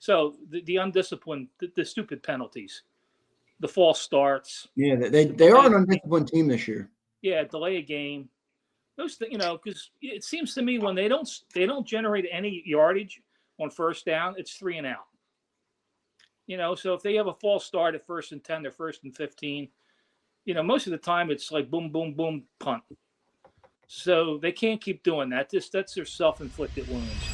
So the undisciplined, the stupid penalties, the false starts. Yeah, they are an undisciplined team this year. Yeah, delay a game. Those things, because it seems to me when they don't generate any yardage on first down, it's 3 and out. So if they have a false start at 1st and 10, they're 1st and 15. Most of the time it's like boom, boom, boom, punt. So they can't keep doing that. That's their self-inflicted wounds.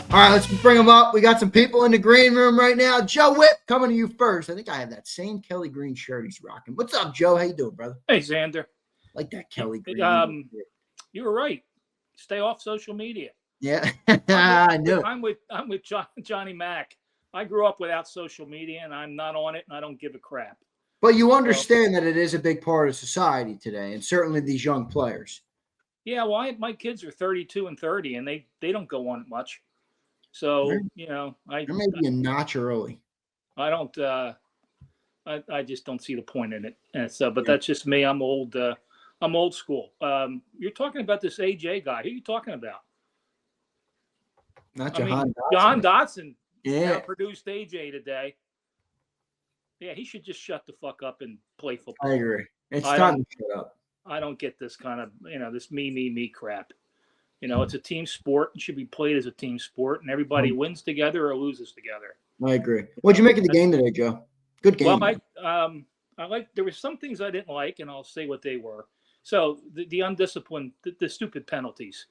All right, let's bring them up. We got some people in the green room right now. Joe Whip, coming to you first. I think I have that same Kelly Green shirt he's rocking. What's up, Joe? How you doing, brother? Hey, Xander. Like that Kelly Green. You were right. Stay off social media. Yeah, I knew it. I'm with Johnny Mac. I grew up without social media, and I'm not on it, and I don't give a crap. But you understand that it is a big part of society today, and certainly these young players. Yeah, well, my kids are 32 and 30, and they don't go on it much. So, They're maybe a notch early. I don't. I just don't see the point in it. And so, but that's just me. I'm old. I'm old school. You're talking about this AJ guy. Who are you talking about? Not Jahan Dotson. Jahan Dotson. Yeah, produced AJ today. Yeah, he should just shut the fuck up and play football. I agree. It's time to shut up. I don't get this kind of this me crap. It's a team sport. It should be played as a team sport, and everybody wins together or loses together. I agree. What'd you make of the game today, Joe? Good game. Well, I like. There were some things I didn't like, and I'll say what they were. So the undisciplined, the stupid penalties,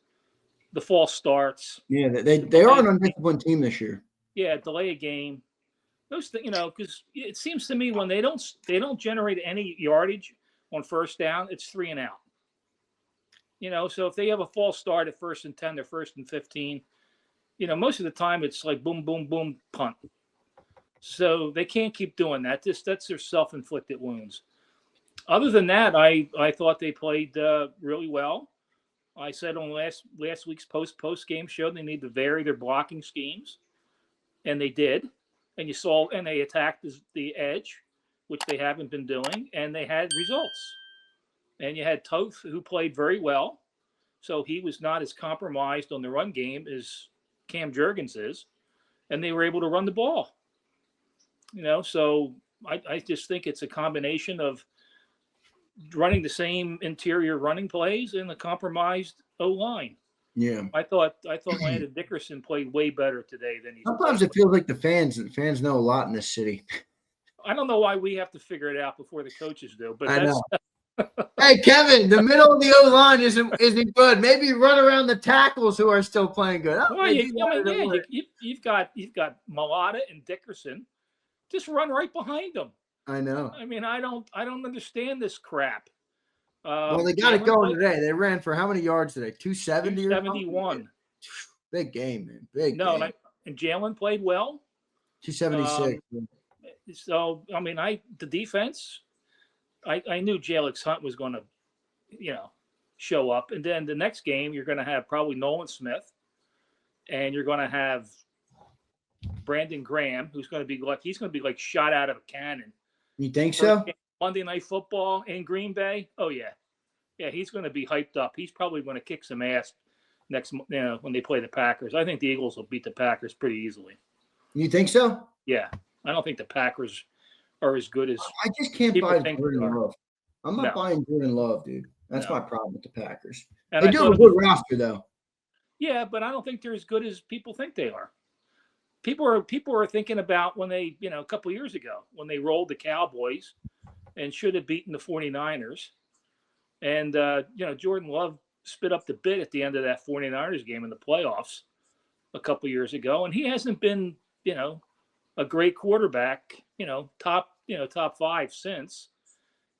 the false starts. Yeah, they are an undisciplined team this year. Yeah, delay a game. Those things, because it seems to me when they don't generate any yardage on first down, it's 3 and out. So if they have a false start at 1st and 10, they're 1st and 15. Most of the time it's like boom, boom, boom, punt. So they can't keep doing that. That's their self-inflicted wounds. Other than that, I thought they played really well. I said on last week's post-game show they need to vary their blocking schemes, and they did. And they attacked the edge, which they haven't been doing, and they had results. And you had Toth, who played very well. So he was not as compromised on the run game as Cam Jurgens is. And they were able to run the ball. So I just think it's a combination of running the same interior running plays and the compromised O-line. Yeah. I thought Landon Dickerson played way better today than he. Sometimes it feels like the fans know a lot in this city. I don't know why we have to figure it out before the coaches do, but I know. Hey, Kevin, the middle of the O-line isn't good. Maybe run around the tackles who are still playing good. Well, you've got Malata and Dickerson. Just run right behind them. I know. I don't understand this crap. Well, they got it going today. They ran for how many yards today? 270 or 271. Big game, man. Big game. And Jalen played well. 276. So, the defense, I knew Jalix Hunt was going to, show up. And then the next game, you're going to have probably Nolan Smith. And you're going to have Brandon Graham, who's going to be like shot out of a cannon. You think so? Monday Night Football in Green Bay. Oh yeah, he's going to be hyped up. He's probably going to kick some ass next, when they play the Packers. I think the Eagles will beat the Packers pretty easily. You think so? Yeah, I don't think the Packers are as good as. I just can't buy Jordan Love. I'm not buying Jordan Love, dude. That's my problem with the Packers. And they do have a good roster, though. Yeah, but I don't think they're as good as people think they are. People are thinking about when they, a couple years ago when they rolled the Cowboys and should have beaten the 49ers. And, Jordan Love spit up the bit at the end of that 49ers game in the playoffs a couple years ago. And he hasn't been, a great quarterback, top 5 since.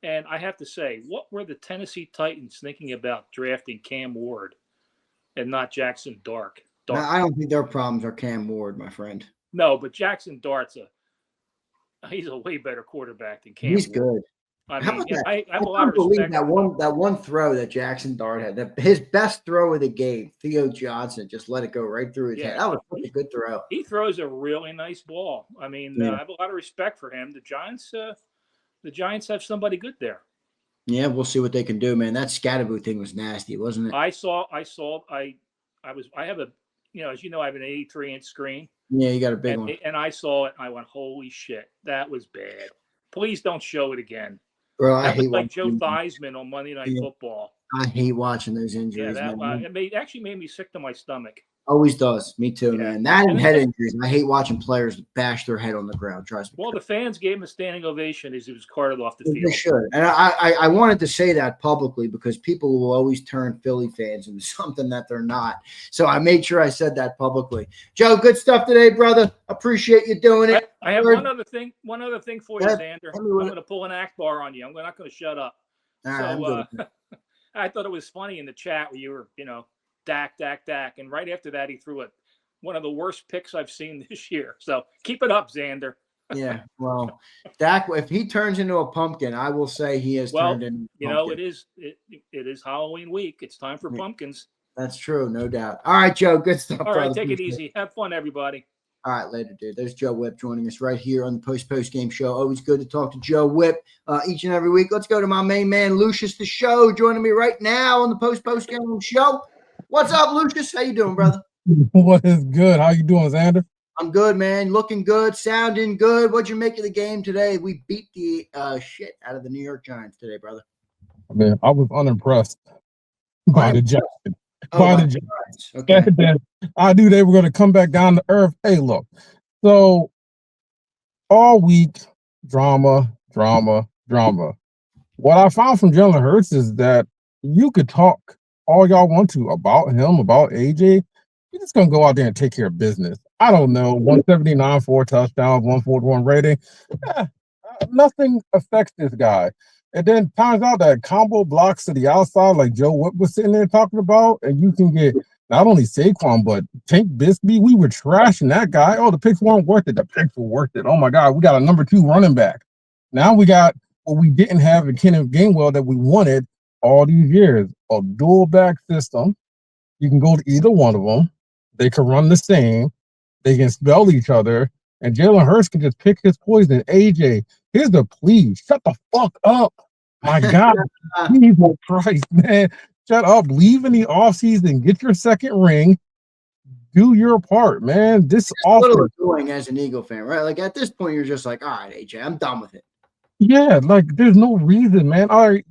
And I have to say, what were the Tennessee Titans thinking about drafting Cam Ward and not Jackson Dart? I don't think their problems are Cam Ward, my friend. No, but Jackson Dart's he's a way better quarterback than Cam. He's Ward. good. I have a lot of respect. That one throw that Jackson Dart had, his best throw of the game, Theo Johnson just let it go right through his head. That was such a good throw. He throws a really nice ball. I have a lot of respect for him. The Giants have somebody good there. Yeah, we'll see what they can do, man. That Scatterboo thing was nasty, wasn't it? I have a as you know, I have an 83-inch screen. Yeah, you got a big one. And I saw it, and I went, holy shit, that was bad. Please don't show it again. Bro, I hate like Joe Theismann on Monday Night Football. I hate watching those injuries. Yeah, man. It actually made me sick to my stomach. Always does. Me too, Yeah. man. That and head injuries. I hate watching players bash their head on the ground. Trust me. Well, the fans gave him a standing ovation as he was carted off the field. They should. And I wanted to say that publicly because people will always turn Philly fans into something that they're not. So I made sure I said that publicly. Joe, good stuff today, brother. Appreciate you doing it. I have one other thing for you, Zander. I'm going to pull an Akbar on you. I'm not going to shut up. Right, so I thought it was funny in the chat where you were, Dak. And right after that, he threw one of the worst picks I've seen this year. So keep it up, Zander. Yeah, well, Dak, if he turns into a pumpkin, I will say he has turned into a pumpkin. It is Halloween week. It's time for pumpkins. That's true, no doubt. All right, Joe, good stuff. All right, take it easy. Have fun, everybody. All right, later, dude. There's Joe Whipp joining us right here on the Post-Game Show. Always good to talk to Joe Whipp each and every week. Let's go to my main man, Lucius the Show, joining me right now on the Post-Game Show. What's up, Lucius? How you doing, brother? What is good? How you doing, Zander? I'm good, man. Looking good, sounding good. What'd you make of the game today? We beat the shit out of the New York Giants today, brother. I mean, I was unimpressed by the Giants. Okay. I knew they were going to come back down to earth. Hey, look. So all week, drama. What I found from Jalen Hurts is that you could talk all y'all want to about him, about AJ. You're just going to go out there and take care of business. I don't know. 179, 4 touchdowns, 141 rating. Nothing affects this guy. And then turns out that combo blocks to the outside, like Joe Whipp was sitting there talking about, and you can get not only Saquon, but Tank Bigsby. We were trashing that guy. Oh, the picks weren't worth it. The picks were worth it. Oh, my God. We got a number 2 running back. Now we got what we didn't have in Kenneth Gainwell that we wanted all these years, a dual back system. You can go to either one of them. They can run the same. They can spell each other. And Jalen Hurts can just pick his poison. AJ, here's the plea. Shut the fuck up. My God. Jesus Christ, man. Shut up. Leave in the offseason. Get your second ring. Do your part, man. This offense. Doing as an Eagle fan, right? Like at this point, you're just like, all right, AJ, I'm done with it. Yeah, like there's no reason, man. All right,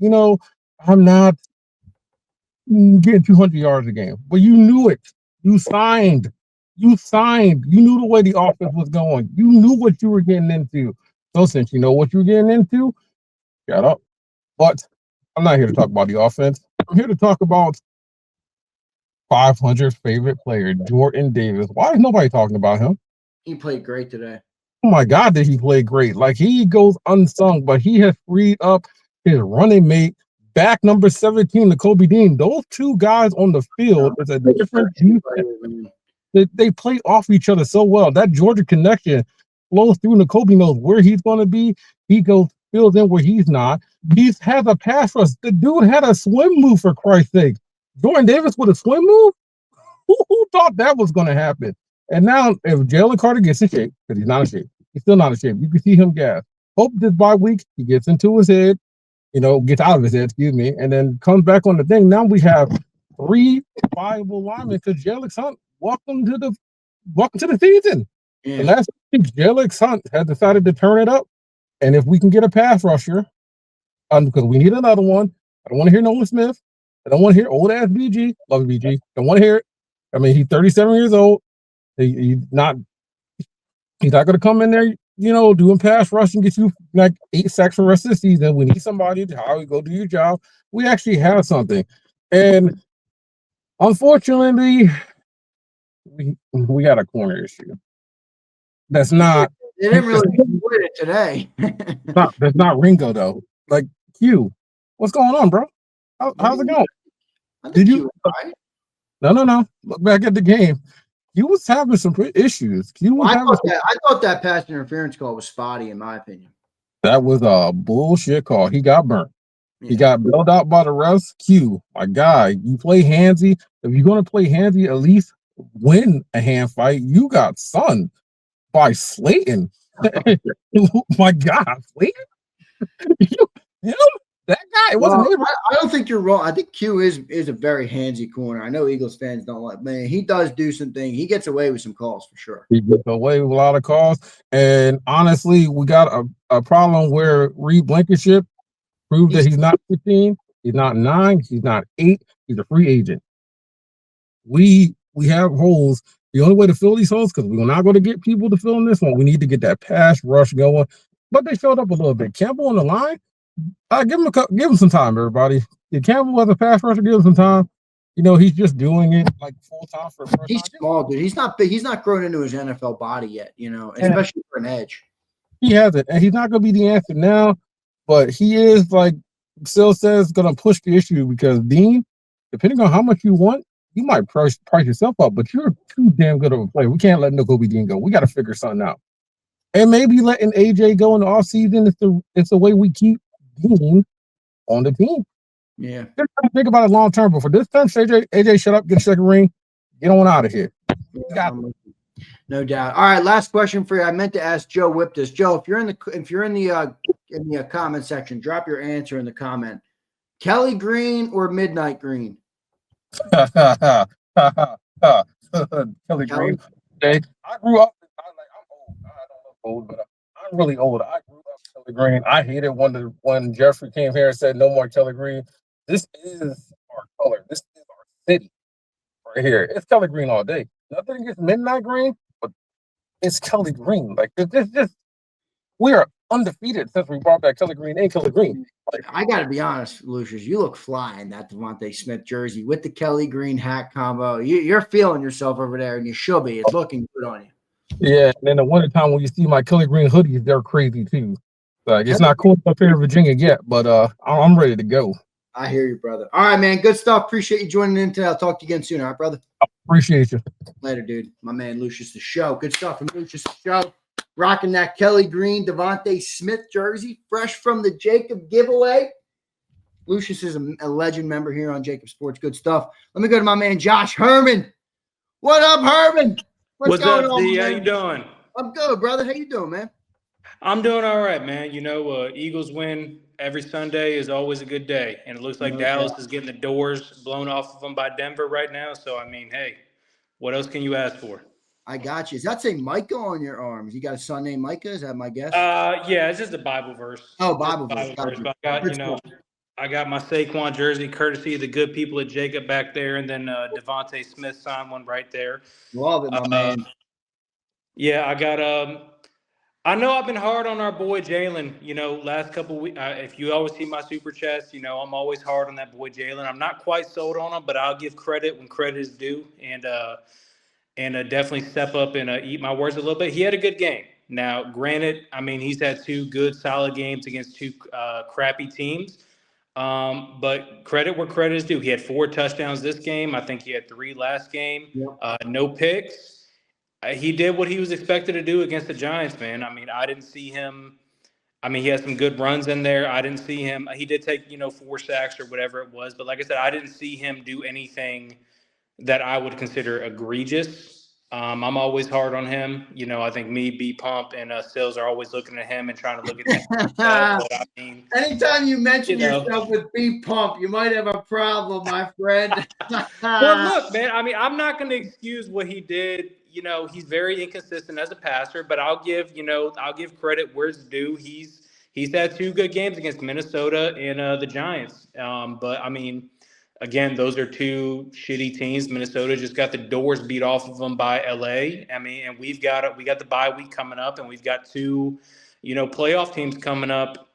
I'm not getting 200 yards a game, but you knew it. You signed. You knew the way the offense was going. You knew what you were getting into. So since you know what you're getting into, shut up. But I'm not here to talk about the offense. I'm here to talk about 500 favorite player, Jordan Davis. Why is nobody talking about him? He played great today. Oh my God, did he play great? Like he goes unsung, but he has freed up his running mate, back number 17, to Kobe Dean. Those two guys on the field is a different defense. They play off each other so well. That Georgia connection flows through. N'Kobe knows where he's going to be. He fills in where he's not. He has a pass rush. The dude had a swim move, for Christ's sake. Jordan Davis with a swim move? Who thought that was going to happen? And now, if Jalen Carter gets in shape, because he's not in shape, he's still not in shape. You can see him gas. Hope this bye week he gets into his head, gets out of his head, and then comes back on the thing. Now we have 3 viable linemen because Jalen Hunt. Welcome to the season. Yeah. The last week, Jalen Hunt has decided to turn it up, and if we can get a pass rusher, because we need another one. I don't want to hear Nolan Smith. I don't want to hear old ass BG. Love BG. Don't want to hear it. I mean, he's 37 years old. He's not going to come in there, doing pass rush and get you like 8 sacks for the rest of the season. We need somebody to go do your job. We actually have something, and unfortunately, we got a corner issue. That's not. They didn't really win it today. That's not Ringo though. Like Q, what's going on, bro? How's it going? Did you? No. Look back at the game. Q was having some issues. I thought that pass interference call was spotty, in my opinion. That was a bullshit call. He got burnt. Yeah. He got bailed out by the refs. Q, my guy, you play handsy. If you're gonna play handsy, at least win a hand fight. You got sunned by Slayton. My God, Slayton? Him? That guy, it Well, wasn't neighbor. I don't think you're wrong. I think Q is a very handsy corner. I know Eagles fans don't like, man. He does do some things. He gets away with some calls for sure. He gets away with a lot of calls. And honestly, we got a problem where Reed Blankenship proved that he's not 15, he's not 9, he's not 8, he's a free agent. We have holes. The only way to fill these holes, because we're not going to get people to fill in this one, we need to get that pass rush going. But they showed up a little bit. Campbell on the line, give him some time, everybody. If Campbell as a pass rusher, give him some time. You know, he's just doing it like full time for. He's small, dude. He's not big. He's not grown into his NFL body yet. You know, especially for an edge. He has it, and he's not going to be the answer now. But he is, like Sil says, going to push the issue because Dean, depending on how much you want, you might price yourself up. But you're too damn good of a player. We can't let Kobe Dean go. We got to figure something out. And maybe letting AJ go in the offseason is the way we keep Dean on the team. Yeah. Think about it long term. But for this time, AJ, shut up, get a second ring, get on out of here. Yeah, no doubt. All right, last question for you. I meant to ask Joe Whip this. Joe, if you're in the comment section, drop your answer in the comment. Kelly Green or Midnight Green? Kelly Green. Okay. I grew up. I'm old. I don't look old, but I'm really old. I grew up Kelly Green. I hated when Jeffrey came here and said no more Kelly Green. This is our color. This is our city right here. It's Kelly Green all day. Nothing against Midnight Green, but it's Kelly Green. Like it's just we are undefeated since we brought back Kelly Green and Kelly Green. Like, I got to be honest, Lucius, you look fly in that Devontae Smith jersey with the Kelly Green hat combo. You're feeling yourself over there, and you should be. It's looking good on you. Yeah, and in the wintertime when you see my Kelly Green hoodies, they're crazy too. Like it's not cool up here in Virginia yet, but I'm ready to go. I hear you, brother. All right, man. Good stuff. Appreciate you joining in today. I'll talk to you again soon. All right, brother. Appreciate you. Later, dude. My man Lucius the Show. Good stuff from Lucius the Show. Rocking that Kelly Green Devontae Smith jersey, fresh from the JAKIB giveaway. Lucius is a legend member here on JAKIB Sports. Good stuff. Let me go to my man Josh Herman. What up, Herman? What's up, D? How you doing? I'm good, brother. How you doing, man? I'm doing all right, man. You know, Eagles win every Sunday is always a good day, and it looks like Dallas is getting the doors blown off of them by Denver right now. So, I mean, hey, what else can you ask for? I got you. Does that say Micah on your arms? You got a son named Micah? Is that my guess? Yeah, it's just a Bible verse. Oh, Bible verse. But I got my Saquon jersey, courtesy of the good people at JAKIB back there, and then Devontae Smith signed one right there. Love it, my man. Yeah, I got I know I've been hard on our boy Jalen. You know, last couple weeks. If you always see my super chats, you know I'm always hard on that boy Jalen. I'm not quite sold on him, but I'll give credit when credit is due, and definitely step up and eat my words a little bit. He had a good game. Now, granted, I mean he's had 2 good, solid games against 2 crappy teams. But credit where credit is due. He had 4 touchdowns this game. I think he had 3 last game. Yep. No picks. He did what he was expected to do against the Giants, man. I mean, I didn't see him. I mean, he had some good runs in there. I didn't see him. He did take, 4 sacks or whatever it was. But like I said, I didn't see him do anything that I would consider egregious. I'm always hard on him. You know, I think me, B-Pump, and Sills are always looking at him and trying to look at him. But I mean, anytime you mention yourself with B-Pump, you might have a problem, my friend. Well, look, man, I mean, I'm not going to excuse what he did. You know, he's very inconsistent as a passer, but I'll give credit where it's due. He's had 2 good games against Minnesota and the Giants. But I mean, again, those are 2 shitty teams. Minnesota just got the doors beat off of them by LA. I mean, and we got the bye week coming up, and we've got 2, playoff teams coming up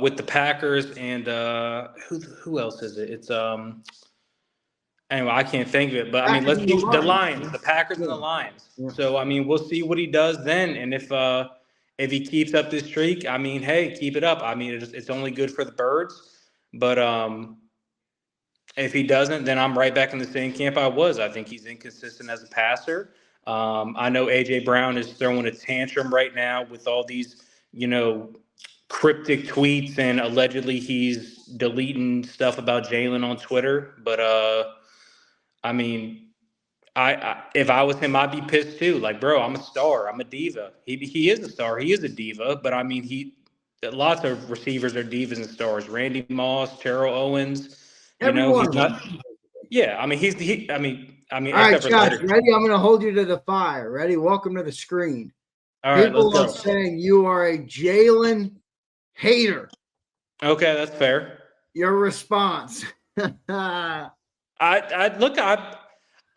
with the Packers and who else is it? It's anyway, I can't think of it, but I mean, let's keep the Lions, the Packers and the Lions. Yeah. So I mean, we'll see what he does then, and if he keeps up this streak, I mean, hey, keep it up. I mean, it's only good for the birds, but if he doesn't, then I'm right back in the same camp I was. I think he's inconsistent as a passer. I know A.J. Brown is throwing a tantrum right now with all these, cryptic tweets, and allegedly he's deleting stuff about Jalen on Twitter. But I mean, I if I was him, I'd be pissed too. Like, bro, I'm a star. I'm a diva. He is a star. He is a diva. But I mean, lots of receivers are divas and stars. Randy Moss, Terrell Owens. Every He's one of not. them. Yeah, I mean, All right, except for Josh, later. ready? I'm going to hold you to the fire. Ready? Welcome to the screen. All right, let's People are go. saying you are a Jalen hater. Okay, that's fair. Your response.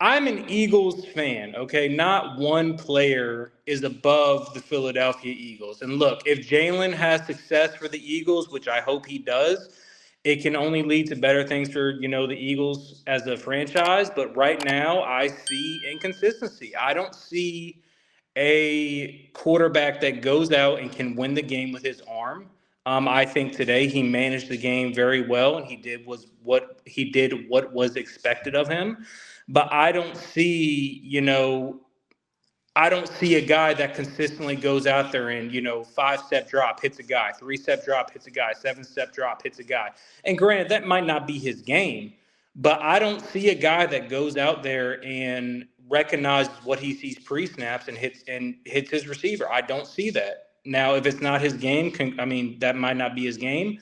I'm an Eagles fan, okay? Not one player is above the Philadelphia Eagles. And look, if Jalen has success for the Eagles, which I hope he does, it can only lead to better things for, the Eagles as a franchise. But right now, I see inconsistency. I don't see a quarterback that goes out and can win the game with his arm. I think today he managed the game very well, and he did what was expected of him. But I don't see a guy that consistently goes out there and, 5-step drop, hits a guy, 3-step drop, hits a guy, 7-step drop, hits a guy. And granted, that might not be his game, but I don't see a guy that goes out there and recognizes what he sees pre-snaps and hits his receiver. I don't see that. Now, if it's not his game, that might not be his game.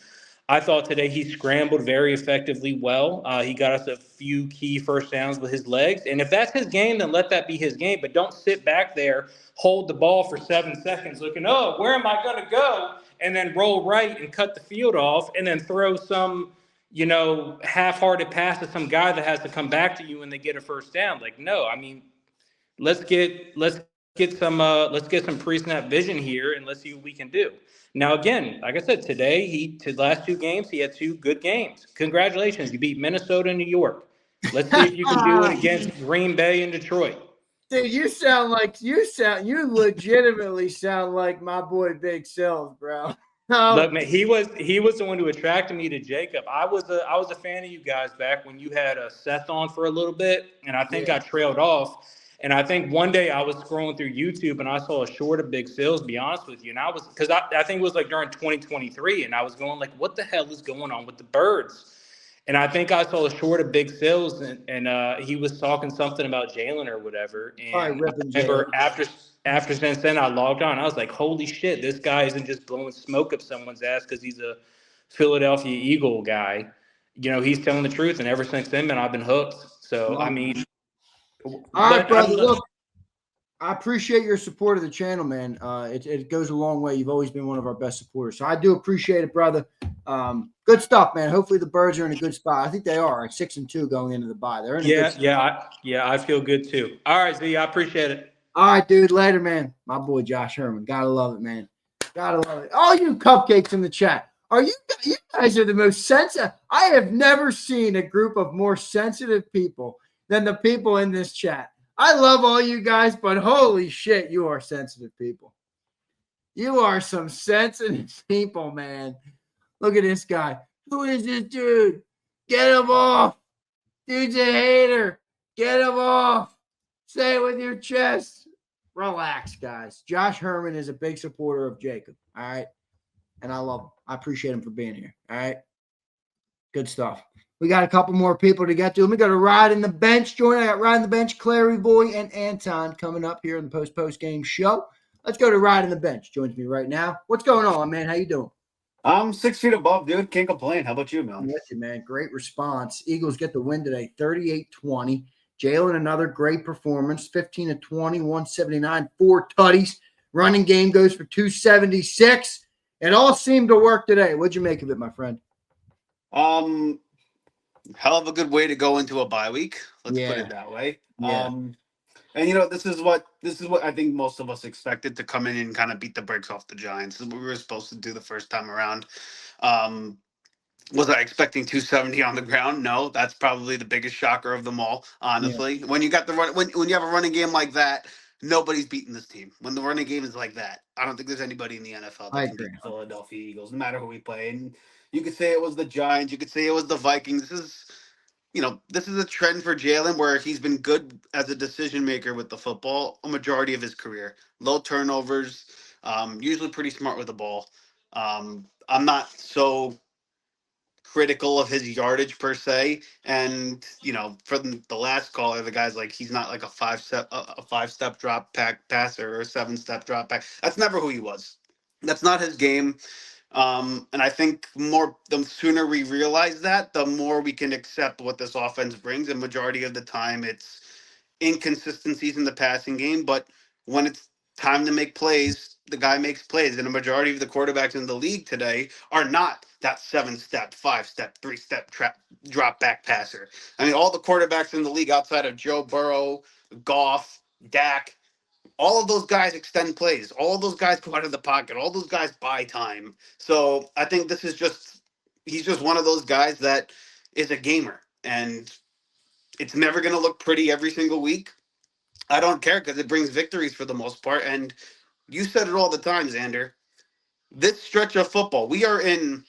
I thought today he scrambled very effectively well. He got us a few key first downs with his legs. And if that's his game, then let that be his game. But don't sit back there, hold the ball for 7 seconds looking, oh, where am I going to go? And then roll right and cut the field off and then throw some, half-hearted pass to some guy that has to come back to you when they get a first down. Like, no, let's get some pre-snap vision here and let's see what we can do. Now, again, like I said, today the last 2 games he had 2 good games. Congratulations, you beat Minnesota and New York. Let's see if you can do it against Green Bay and Detroit. Dude, you legitimately sound like my boy Big Sills, bro. Look, man, he was the one who attracted me to Jacob. I was a fan of you guys back when you had Seth on for a little bit, and I think I trailed off. And I think one day I was scrolling through YouTube and I saw a short of Big Sales, be honest with you. And I think it was like during 2023, and I was going like, what the hell is going on with the birds? And I think I saw a short of Big Sales, and he was talking something about Jalen or whatever. And I remember after since then I logged on. I was like, holy shit, this guy isn't just blowing smoke up someone's ass because he's a Philadelphia Eagle guy. He's telling the truth. And ever since then, man, I've been hooked. So, all right, brother. Look, I appreciate your support of the channel, man. It goes a long way. You've always been one of our best supporters. So I do appreciate it, brother. Good stuff, man. Hopefully the birds are in a good spot. I think they are at 6-2 going into the bye. They're in a good spot. I feel good too. All right, Z, I appreciate it. All right, dude. Later, man. My boy Josh Herman. Gotta love it, man. Gotta love it. All you cupcakes in the chat. You guys are the most sensitive. I have never seen a group of more sensitive people than the people in this chat. I love all you guys, but holy shit, you are sensitive people. You are some sensitive people, man. Look at this guy. Who is this dude? Get him off. Dude's a hater. Get him off. Say it with your chest. Relax, guys. Josh Herman is a big supporter of Jacob. All right. And I love him. I appreciate him for being here. All right. Good stuff. We got a couple more people to get to. Let me go to Ride in the Bench. I got Ride in the Bench, Clary Boy, and Anton coming up here in the post-game show. Let's go to Ride in the Bench. Joins me right now. What's going on, man? How you doing? I'm 6 feet above, dude. Can't complain. How about you, man? I'm with you, man. Great response. Eagles get the win today, 38-20. Jalen, another great performance, 15-20, 179, 4 tutties. Running game goes for 276. It all seemed to work today. What'd you make of it, my friend? Hell of a good way to go into a bye week. Let's put it that way. Yeah. And this is what I think most of us expected, to come in and kind of beat the brakes off the Giants. This is what we were supposed to do the first time around. Was I expecting 270 on the ground? No, that's probably the biggest shocker of them all, honestly. Yeah. When you got the run, when you have a running game like that, nobody's beating this team. When the running game is like that, I don't think there's anybody in the NFL that can beat the Philadelphia Eagles, no matter who we play. And you could say it was the Giants, you could say it was the Vikings. This is a trend for Jalen where he's been good as a decision maker with the football a majority of his career. Low turnovers, usually pretty smart with the ball. I'm not so critical of his yardage per se, and from the last caller, the guy's like, he's not like a five-step drop back passer or a 7-step drop back. That's never who he was. That's not his game. And I think the sooner we realize that, the more we can accept what this offense brings. And majority of the time, it's inconsistencies in the passing game. But when it's time to make plays, the guy makes plays. And a majority of the quarterbacks in the league today are not that 7-step, 5-step, 3-step drop back passer. I mean, all the quarterbacks in the league outside of Joe Burrow, Goff, Dak, all of those guys extend plays. All of those guys go out of the pocket. All those guys buy time. So I think he's just one of those guys that is a gamer. And it's never going to look pretty every single week. I don't care because it brings victories for the most part. And you said it all the time, Xander. This stretch of football, we are in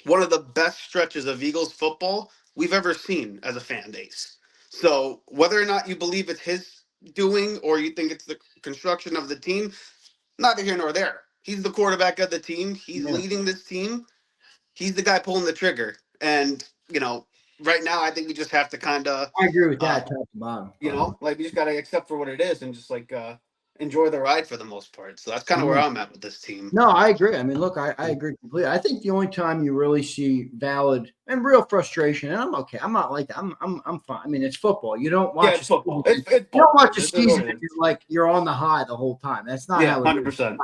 one of the best stretches of Eagles football we've ever seen as a fan base. So whether or not you believe it's his doing or you think it's the construction of the team, neither here nor there. He's the quarterback of the team. He's leading this team. He's the guy pulling the trigger. And, right now I think we just have to kind of I agree with that top to bottom. we just got to accept for what it is and just enjoy the ride for the most part. So that's kind of where I'm at with this team. No, I agree. I mean, look, I agree completely. I think the only time you really see valid and real frustration, and I'm okay. I'm not like that. I'm fine. I mean, it's football. You don't watch it's football. You don't watch a season and you're like you're on the high the whole time. That's not how it 100%. is.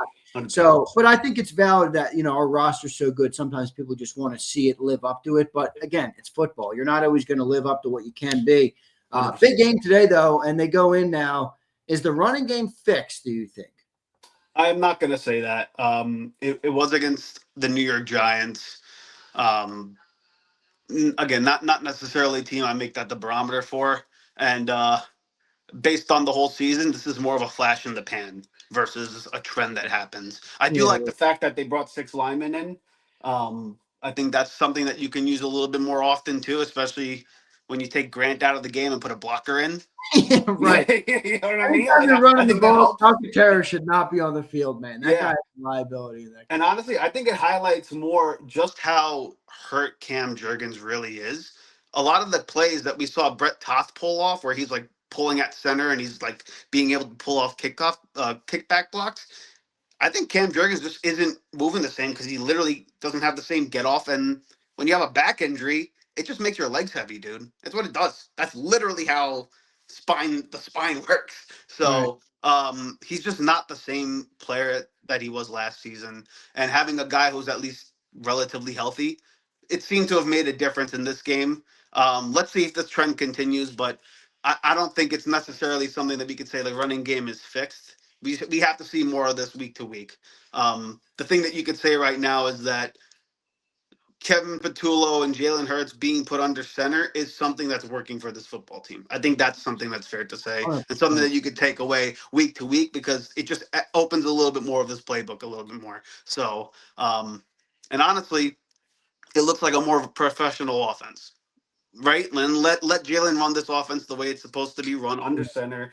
So, but I think it's valid that our roster's so good. Sometimes people just want to see it live up to it. But again, it's football. You're not always going to live up to what you can be. Big game today, though, and they go in now. Is the running game fixed, do you think? I'm not going to say that. It was against the New York Giants. Again, not necessarily a team I make that the barometer for. And based on the whole season, this is more of a flash in the pan versus a trend that happens. I do like the fact that they brought 6 linemen in. I think that's something that you can use a little bit more often, too, especially when you take Grant out of the game and put a blocker in. Yeah, right. You know what I mean? Anytime you're running the ball, Alcantara should not be on the field, man. That guy is a liability. And honestly, I think it highlights more just how hurt Cam Jurgens really is. A lot of the plays that we saw Brett Toth pull off, where he's like pulling at center and he's like being able to pull off kickback blocks. I think Cam Jurgens just isn't moving the same because he literally doesn't have the same get off. And when you have a back injury, it just makes your legs heavy, dude. That's what it does. That's literally how the spine works. So he's just not the same player that he was last season. And having a guy who's at least relatively healthy, it seemed to have made a difference in this game. Let's see if this trend continues, but I don't think it's necessarily something that we could say the running game is fixed. We have to see more of this week to week. The thing that you could say right now is that Kevin Patullo and Jalen Hurts being put under center is something that's working for this football team. I think that's something that's fair to say and something that you could take away week to week because it just opens a little bit more of this playbook a little bit more. So, and honestly, it looks like a more of a professional offense, right? And let Jalen run this offense the way it's supposed to be run under center,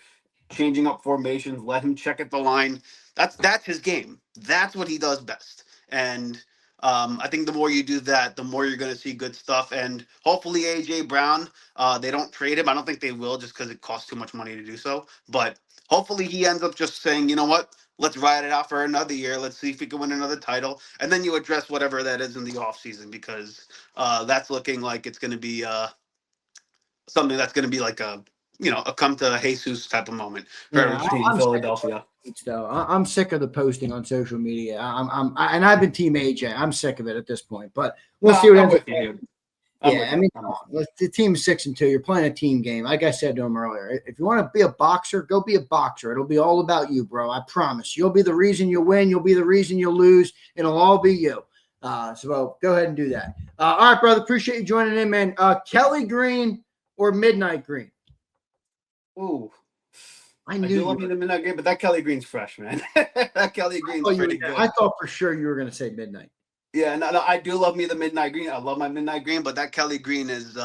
changing up formations, let him check at the line. That's his game. That's what he does best. And I think the more you do that, the more you're going to see good stuff. And hopefully A.J. Brown, they don't trade him. I don't think they will just because it costs too much money to do so. But hopefully he ends up just saying, you know what? Let's ride it out for another year. Let's see if we can win another title. And then you address whatever that is in the offseason because that's looking like it's going to be something that's going to be like a come to Jesus type of moment for every team in Philadelphia. I'm sick of the posting on social media. And I've been Team AJ. I'm sick of it at this point. But we'll see what ends up. Yeah, I mean, the team's 6-2. You're playing a team game. Like I said to him earlier, if you want to be a boxer, go be a boxer. It'll be all about you, bro. I promise. You'll be the reason you win. You'll be the reason you lose. It'll all be you. So go ahead and do that. All right, brother. Appreciate you joining in, man. Kelly Green or Midnight Green? Ooh. I knew love me the Midnight Green, but that Kelly Green's fresh, man. That Kelly Green's pretty good. I thought for sure you were going to say Midnight. Yeah, no, I do love me the Midnight Green. I love my Midnight Green, but that Kelly Green is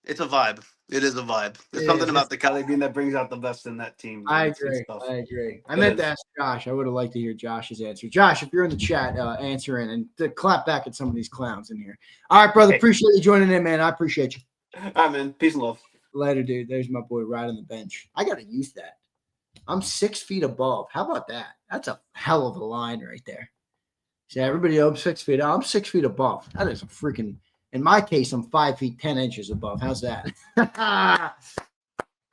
it's a vibe. It is a vibe. There's something about the Kelly Green that brings out the best in that team. I agree. I meant to ask Josh. I would have liked to hear Josh's answer. Josh, if you're in the chat, answering and to clap back at some of these clowns in here. All right, brother. Appreciate you joining in, man. I appreciate you. All right, man. Peace and love. Later, dude. There's my boy right on the bench. I got to use that. I'm 6 feet above. How about that? That's a hell of a line right there. See, everybody else 6 feet. I'm 6 feet above. That is a freaking. In my case, I'm 5 feet 10 inches above. How's that?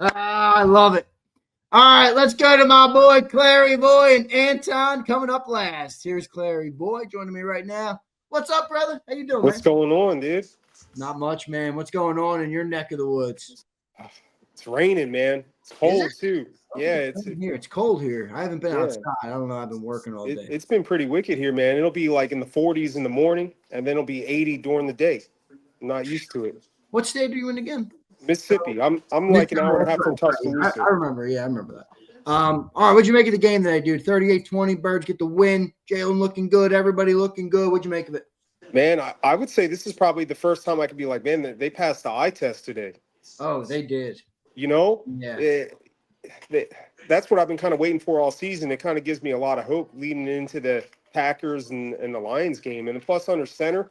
I love it. All right, let's go to my boy Clary Boy and Anton coming up last. Here's Clary Boy joining me right now. What's up, brother? How you doing, What's man? going on, dude? Not much, man. What's going on in your neck of the woods? It's raining, man. It's cold too. Yeah, It's here. It's cold here. I haven't been Yeah. outside. I don't know. I've been working all day. it's been pretty wicked here, man. It'll be like in the 40s in the morning, and then it'll be 80 during the day. I'm not used to it. What state are you in again? Mississippi. I'm like an hour and a half from I Tuscaloosa. remember. Yeah, I remember that. All right, what'd you make of the game today, dude? 38-20, Birds get the win. Jalen looking good. Everybody looking good. What'd you make of it? Man, I would say this is probably the first time I could be like, man, they passed the eye test today. Oh, they did. You know? Yeah. That's what I've been kind of waiting for all season. It kind of gives me a lot of hope leading into the Packers and the Lions game. And plus under center,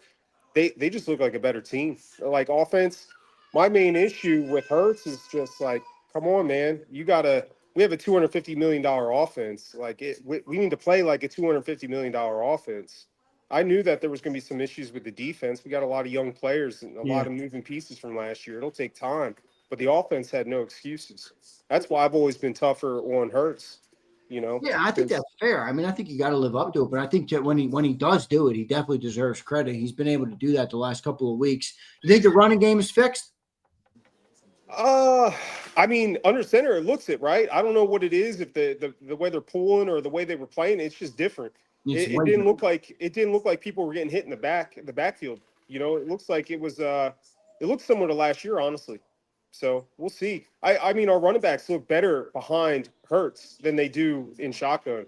they just look like a better team. Like offense, my main issue with Hurts is just like, come on, man. We have a $250 million offense. Like we need to play like a $250 million offense. I knew that there was going to be some issues with the defense. We got a lot of young players and a lot of moving pieces from last year. It'll take time, but the offense had no excuses. That's why I've always been tougher on Hurts, you know? Yeah, I think that's fair. I mean, I think you got to live up to it, but I think that when he does do it, he definitely deserves credit. He's been able to do that the last couple of weeks. You think the running game is fixed? I mean, under center, it looks it, right? I don't know what it is, if the way they're pulling or the way they were playing, it's just different. It didn't look like people were getting hit in the backfield. You know, it looks like it looks similar to last year, honestly. So we'll see. I mean, our running backs look better behind Hurts than they do in shotgun.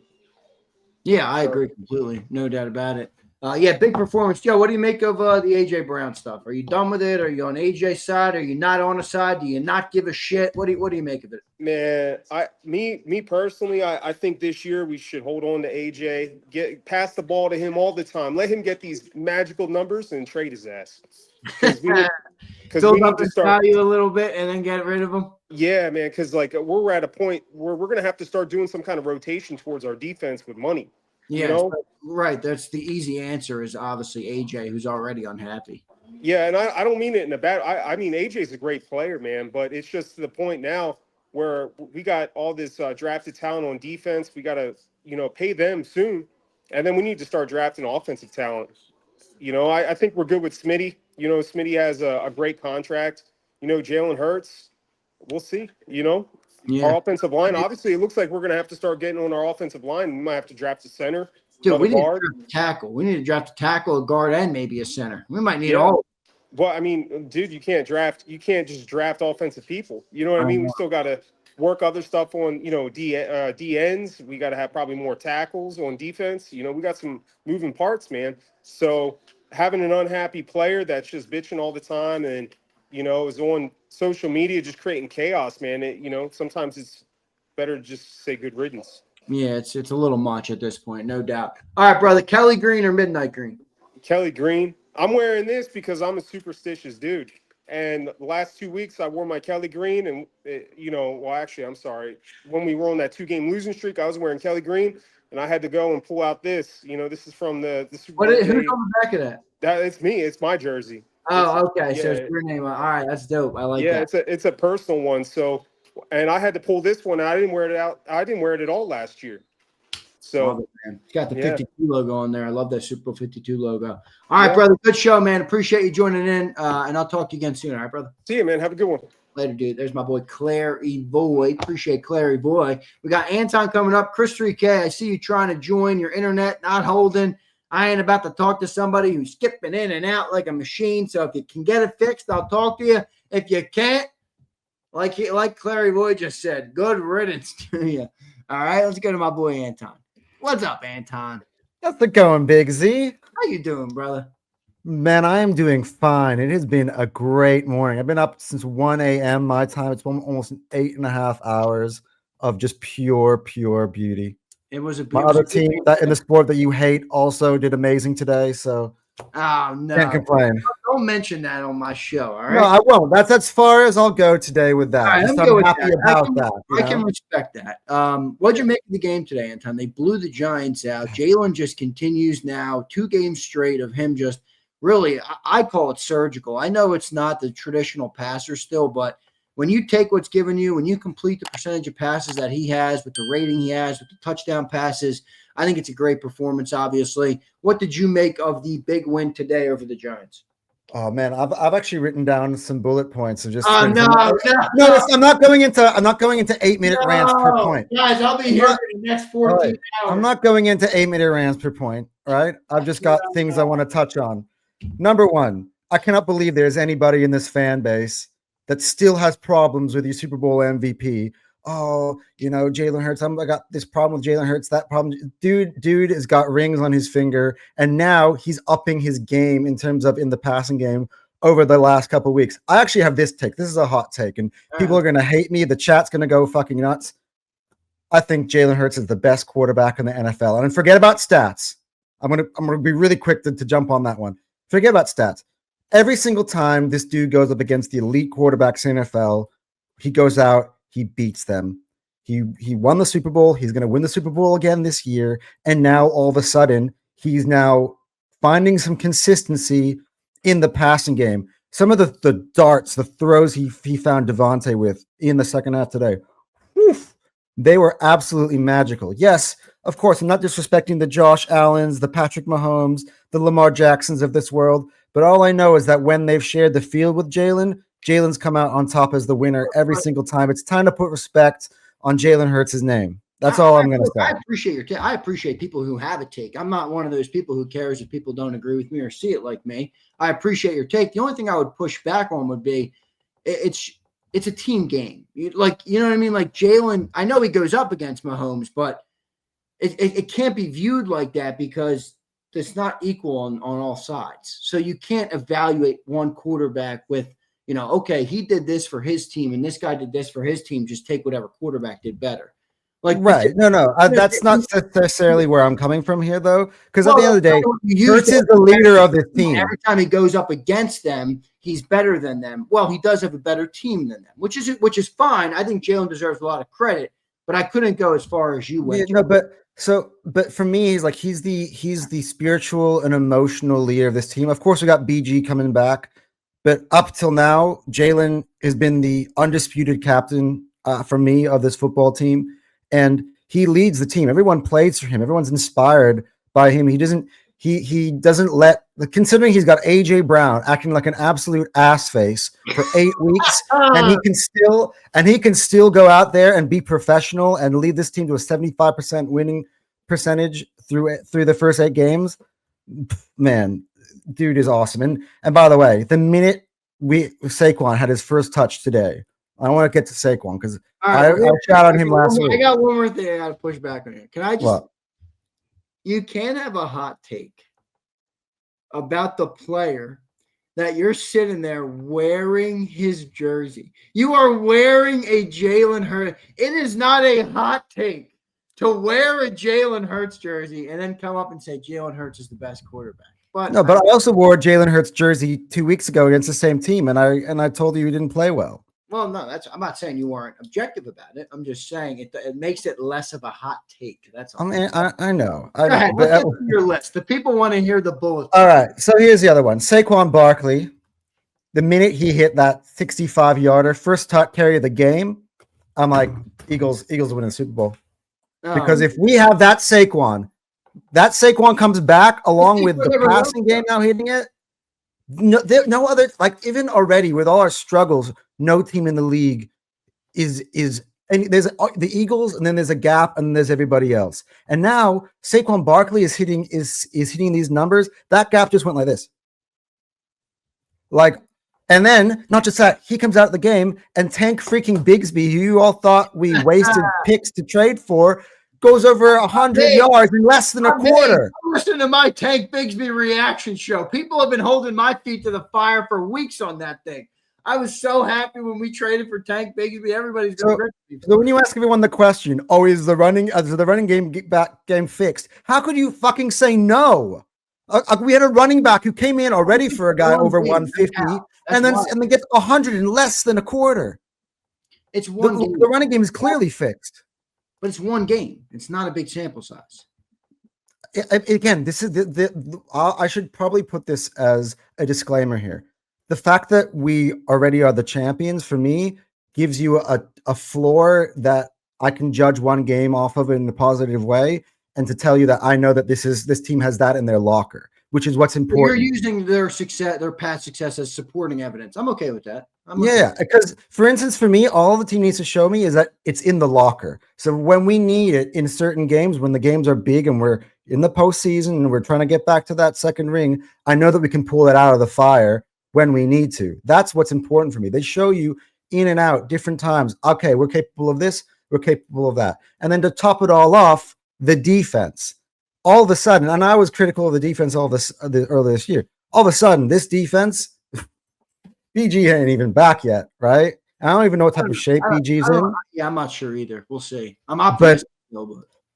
Yeah, I agree completely. No doubt about it. Yeah, big performance. Joe, what do you make of the A.J. Brown stuff? Are you done with it? Are you on A.J.'s side? Are you not on a side? Do you not give a shit? What do you make of it? Man, me personally, I think this year we should hold on to A.J., pass the ball to him all the time. Let him get these magical numbers and trade his ass. Because we need to start value a little bit and then get rid of him. Yeah, man, because like we're at a point where we're going to have to start doing some kind of rotation towards our defense with money. Yeah, you know? Right. That's the easy answer is obviously AJ, who's already unhappy. Yeah, and I don't mean it in a bad. I mean AJ's a great player, man, but it's just to the point now where we got all this drafted talent on defense. We got to pay them soon, and then we need to start drafting offensive talent. I think we're good with Smitty. Smitty has a great contract. Jalen Hurts. We'll see. Our offensive line, obviously, it looks like we're going to have to start getting on our offensive line. We might have to draft a center. Dude, we need to draft a tackle. We need to draft a tackle, a guard, and maybe a center. We might need all. Well, I mean, dude, you can't just draft offensive people. You know what I mean? We still got to work other stuff on, D ends. We got to have probably more tackles on defense. We got some moving parts, man. So having an unhappy player that's just bitching all the time and, is on social media just creating chaos, man. Sometimes it's better to just say good riddance. Yeah, it's a little much at this point, no doubt. All right, brother, Kelly Green or Midnight Green? Kelly Green. I'm wearing this because I'm a superstitious dude. And the last 2 weeks, I wore my Kelly Green. And, I'm sorry. When we were on that 2-game losing streak, I was wearing Kelly Green. And I had to go and pull out this. This is from the Super Bowl. Who's on the back of that? It's me. It's my jersey. Oh, okay. So it's your name. All right, that's dope. I like that. Yeah, it's a personal one. So, and I had to pull this one. I didn't wear it out. I didn't wear it at all last year. So it's got the 52 logo on there. I love that Super Bowl 52 logo. All right, brother. Good show, man. Appreciate you joining in. And I'll talk to you again soon. All right, brother. See you, man. Have a good one. Later, dude. There's my boy Clary Boy. Appreciate Clary Boy. We got Anton coming up. Chris 3K, I see you trying to join your internet, not holding. I ain't about to talk to somebody who's skipping in and out like a machine. So if you can get it fixed, I'll talk to you. If you can't, like Clary Boy just said, good riddance to you. All right, let's go to my boy Anton. What's up, Anton? How's it going, Big Z? How you doing, brother? Man, I am doing fine. It has been a great morning. I've been up since 1 a.m. my time. It's been almost 8.5 hours of just pure beauty. It was a my other team that in the sport that you hate also did amazing today. So oh no, can't complain. don't mention that on my show. All right. No, I won't. That's as far as I'll go today with that. All right, Just I'm good with happy that. about that. I can respect that. What'd you make of the game today, Anton? They blew the Giants out. Jalen just continues now, 2 games straight of him just really, I call it surgical. I know it's not the traditional passer still, but when you take what's given you, when you complete the percentage of passes that he has with the rating he has, with the touchdown passes, I think it's a great performance, obviously. What did you make of the big win today over the Giants? Oh man, I've actually written down some bullet points of just. No, I'm not going into 8-minute rants per point. Guys, I'll be here for the next 14 hours. I'm not going into 8-minute rants per point. Right? I've just got things I want to touch on. Number one, I cannot believe there's anybody in this fan base that still has problems with your Super Bowl MVP. Oh, Jalen Hurts. I got this problem with Jalen Hurts, that problem. Dude has got rings on his finger, and now he's upping his game in terms of in the passing game over the last couple of weeks. I actually have this take. This is a hot take, and people are going to hate me. The chat's going to go fucking nuts. I think Jalen Hurts is the best quarterback in the NFL. And forget about stats. I'm gonna be really quick to jump on that one. Forget about stats. Every single time this dude goes up against the elite quarterbacks in the NFL, he goes out. He beats them. He won the Super Bowl. He's going to win the Super Bowl again this year. And now all of a sudden, he's now finding some consistency in the passing game. Some of the darts, the throws he found Devontae with in the second half today, they were absolutely magical. Yes, of course, I'm not disrespecting the Josh Allens, the Patrick Mahomes, the Lamar Jacksons of this world. But all I know is that when they've shared the field with Jalen's come out on top as the winner every single time. It's time to put respect on Jalen Hurts' name. That's all I'm going to say. I appreciate your take. I appreciate people who have a take. I'm not one of those people who cares if people don't agree with me or see it like me. I appreciate your take. The only thing I would push back on would be it's a team game. You know what I mean? Like Jalen, I know he goes up against Mahomes, but it can't be viewed like that because it's not equal on all sides. So you can't evaluate one quarterback with, okay, he did this for his team and this guy did this for his team. Just take whatever quarterback did better. Like, right. No. That's not necessarily where I'm coming from here, though. Because at the end of the day, Hurts is the leader of this team. Every time he goes up against them, he's better than them. Well, he does have a better team than them, which is fine. I think Jalen deserves a lot of credit, but I couldn't go as far as you went. Yeah, but for me, he's the spiritual and emotional leader of this team. Of course, we got BG coming back. But up till now, Jalen has been the undisputed captain for me of this football team, and he leads the team. Everyone plays for him. Everyone's inspired by him. He doesn't let, considering he's got AJ Brown acting like an absolute ass face for 8 weeks, and he can still go out there and be professional and lead this team to a 75% winning percentage through the first 8 games. Man, dude is awesome. And by the way, the minute Saquon had his first touch today, I want to get to Saquon because I shot on him last week. I got one more thing I got to push back on you. Can I just? What? You can't have a hot take about the player that you're sitting there wearing his jersey. You are wearing a Jalen Hurts. It is not a hot take to wear a Jalen Hurts jersey and then come up and say Jalen Hurts is the best quarterback. But I also wore Jalen Hurts jersey 2 weeks ago against the same team, and I told you didn't play well. Well, no, I'm not saying you weren't objective about it. I'm just saying it makes it less of a hot take. That's all. I mean, I know. Go ahead, let's get to your list. The people want to hear the bullets. All right, so here's the other one. Saquon Barkley, the minute he hit that 65-yarder, first carry of the game, I'm like, Eagles winning the Super Bowl. Because if we have that Saquon comes back along with the passing game now hitting it. No other, like even already with all our struggles, no team in the league is and there's the Eagles and then there's a gap and there's everybody else. And now Saquon Barkley is hitting these numbers. That gap just went like this. And then not just that, he comes out of the game and Tank freaking Bigsby, who you all thought we wasted picks to trade for, goes over 100 yards in less than a quarter. Listen to my Tank Bigsby reaction show. People have been holding my feet to the fire for weeks on that thing. I was so happy when we traded for Tank Bigsby. Everybody's been so when you ask everyone the question, is the running game game fixed? How could you fucking say no? We had a running back who came in already for a guy over 150, and then gets 100 in less than a quarter. It's one game. The running game is clearly fixed, but it's one game. It's not a big sample size. Again, this is I should probably put this as a disclaimer here. The fact that we already are the champions for me gives you a floor that I can judge one game off of in a positive way, and to tell you that I know that this team has that in their locker, which is what's important. You're using their past success as supporting evidence. I'm okay with that. Because for instance, for me, all the team needs to show me is that it's in the locker. So when we need it in certain games, when the games are big and we're in the postseason and we're trying to get back to that second ring, I know that we can pull it out of the fire when we need to. That's what's important for me. They show you in and out different times. Okay, we're capable of this. We're capable of that. And then to top it all off, the defense. All of a sudden, and I was critical of the defense earlier this year. All of a sudden, this defense, BG ain't even back yet, right? I don't even know what type of shape BG's in. Yeah, I'm not sure either. We'll see. I'm optimistic.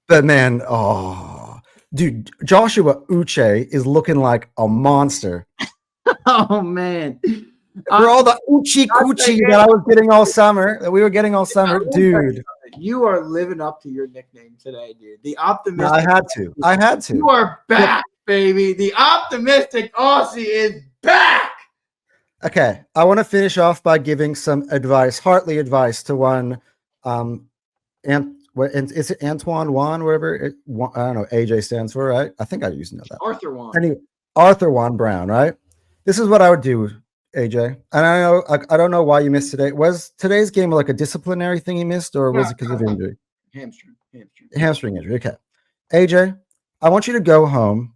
But man, dude, Joshua Uche is looking like a monster. Oh man, for all the Uchi Coochie that I was getting all summer, that we were getting all summer, dude. You are living up to your nickname today, dude. The optimistic. I had to. You are back, baby. The optimistic Aussie is back. Okay, I want to finish off by giving some advice, Hartley advice to one, is it Antoine Juan, whatever? I don't know. AJ stands for, right? I think I used to know that. Arthur Juan. Anyway, Arthur Juan Brown, right? This is what I would do, AJ. And I don't know why you missed today. Was today's game like a disciplinary thing you missed, or was it because of injury? Hamstring injury. Okay, AJ, I want you to go home,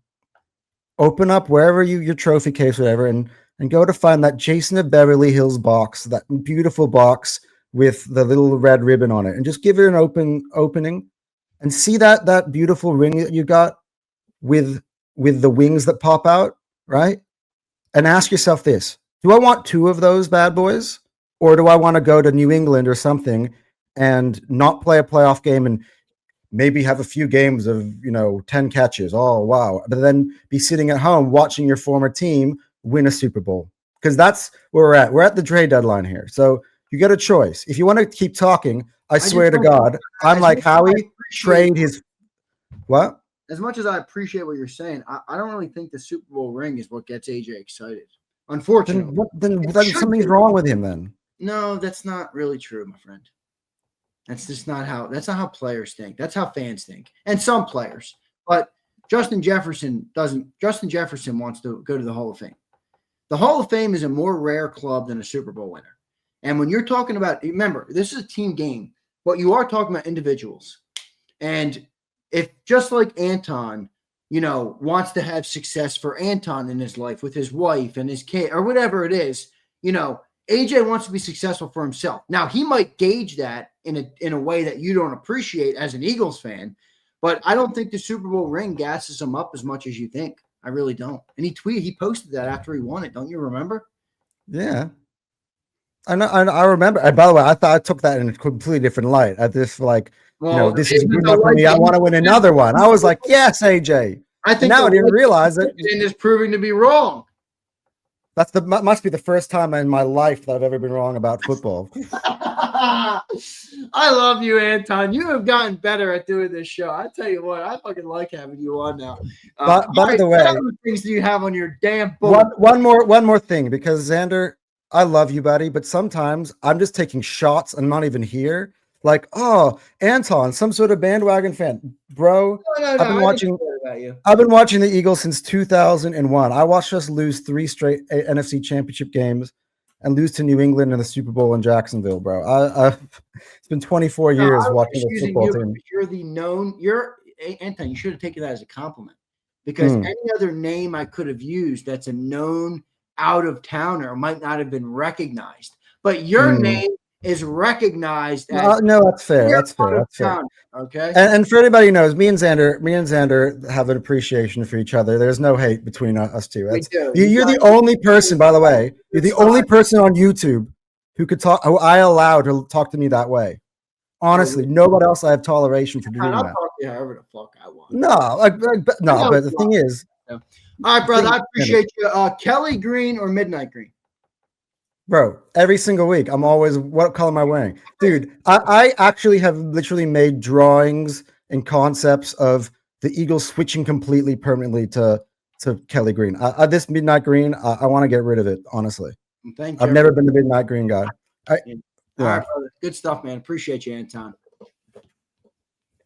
open up wherever your trophy case, whatever, and go to find that Jason of Beverly Hills box, that beautiful box with the little red ribbon on it, and just give it an opening and see that beautiful ring that you got with the wings that pop out, right? And ask yourself this: do I want two of those bad boys, or do I want to go to New England or something and not play a playoff game and maybe have a few games of 10 catches? Oh wow! But then be sitting at home watching your former team win a Super Bowl, because that's where we're at. We're at the trade deadline here, so you get a choice. If you want to keep talking, I swear to God, I'm like Howie. Trade his what? As much as I appreciate what you're saying, I don't really think the Super Bowl ring is what gets AJ excited. Unfortunately, then something's wrong with him. Then no, that's not really true, my friend. That's not how players think. That's how fans think, and some players. But Justin Jefferson wants to go to the Hall of Fame. The Hall of Fame is a more rare club than a Super Bowl winner. And when you're talking about, remember, this is a team game, but you are talking about individuals. And if just like Anton, wants to have success for Anton in his life with his wife and his kid or whatever it is, AJ wants to be successful for himself. Now, he might gauge that in a way that you don't appreciate as an Eagles fan, but I don't think the Super Bowl ring gasses him up as much as you think. I really don't. And he posted that after he won it. Don't you remember? Yeah. I know. I remember. And by the way, I thought I took that in a completely different light. At this, this is good enough for me. I want to win another one. I was like, yes, AJ. I think now I didn't realize it. And is proving to be wrong. Must be the first time in my life that I've ever been wrong about football. I love you, Anton. You have gotten better at doing this show. I tell you what, I fucking like having you on now. By the way, what other things do you have on your damn board? One more thing, because Zander, I love you, buddy, but sometimes I'm just taking shots and not even here. Like, oh, Anton, some sort of bandwagon fan, bro. No, I've been watching the Eagles since 2001. I watched us lose 3 straight NFC Championship games and lose to New England in the Super Bowl in Jacksonville, bro. It's been 24 years watching the football team. You're Anton. You should have taken that as a compliment, because any other name I could have used that's a known out of towner might not have been recognized, but your name is recognized as no, that's fair. That's fair. Okay. And for anybody who knows, me and Zander have an appreciation for each other. There's no hate between us two. You're the only person, by the way, you're the only person on YouTube who who I allow to talk to me that way. Honestly, nobody else I have toleration for doing that. I'll talk to you however the fuck I want. But the thing is, All right, brother. I appreciate you. Kelly Green or Midnight Green? Bro, every single week, I'm always, what color am I wearing? Dude, I actually have literally made drawings and concepts of the Eagles switching completely permanently to Kelly Green. This midnight green, I want to get rid of it, honestly. Thank you. I've never been the midnight green guy. All right, brother. Good stuff, man. Appreciate you, Anton.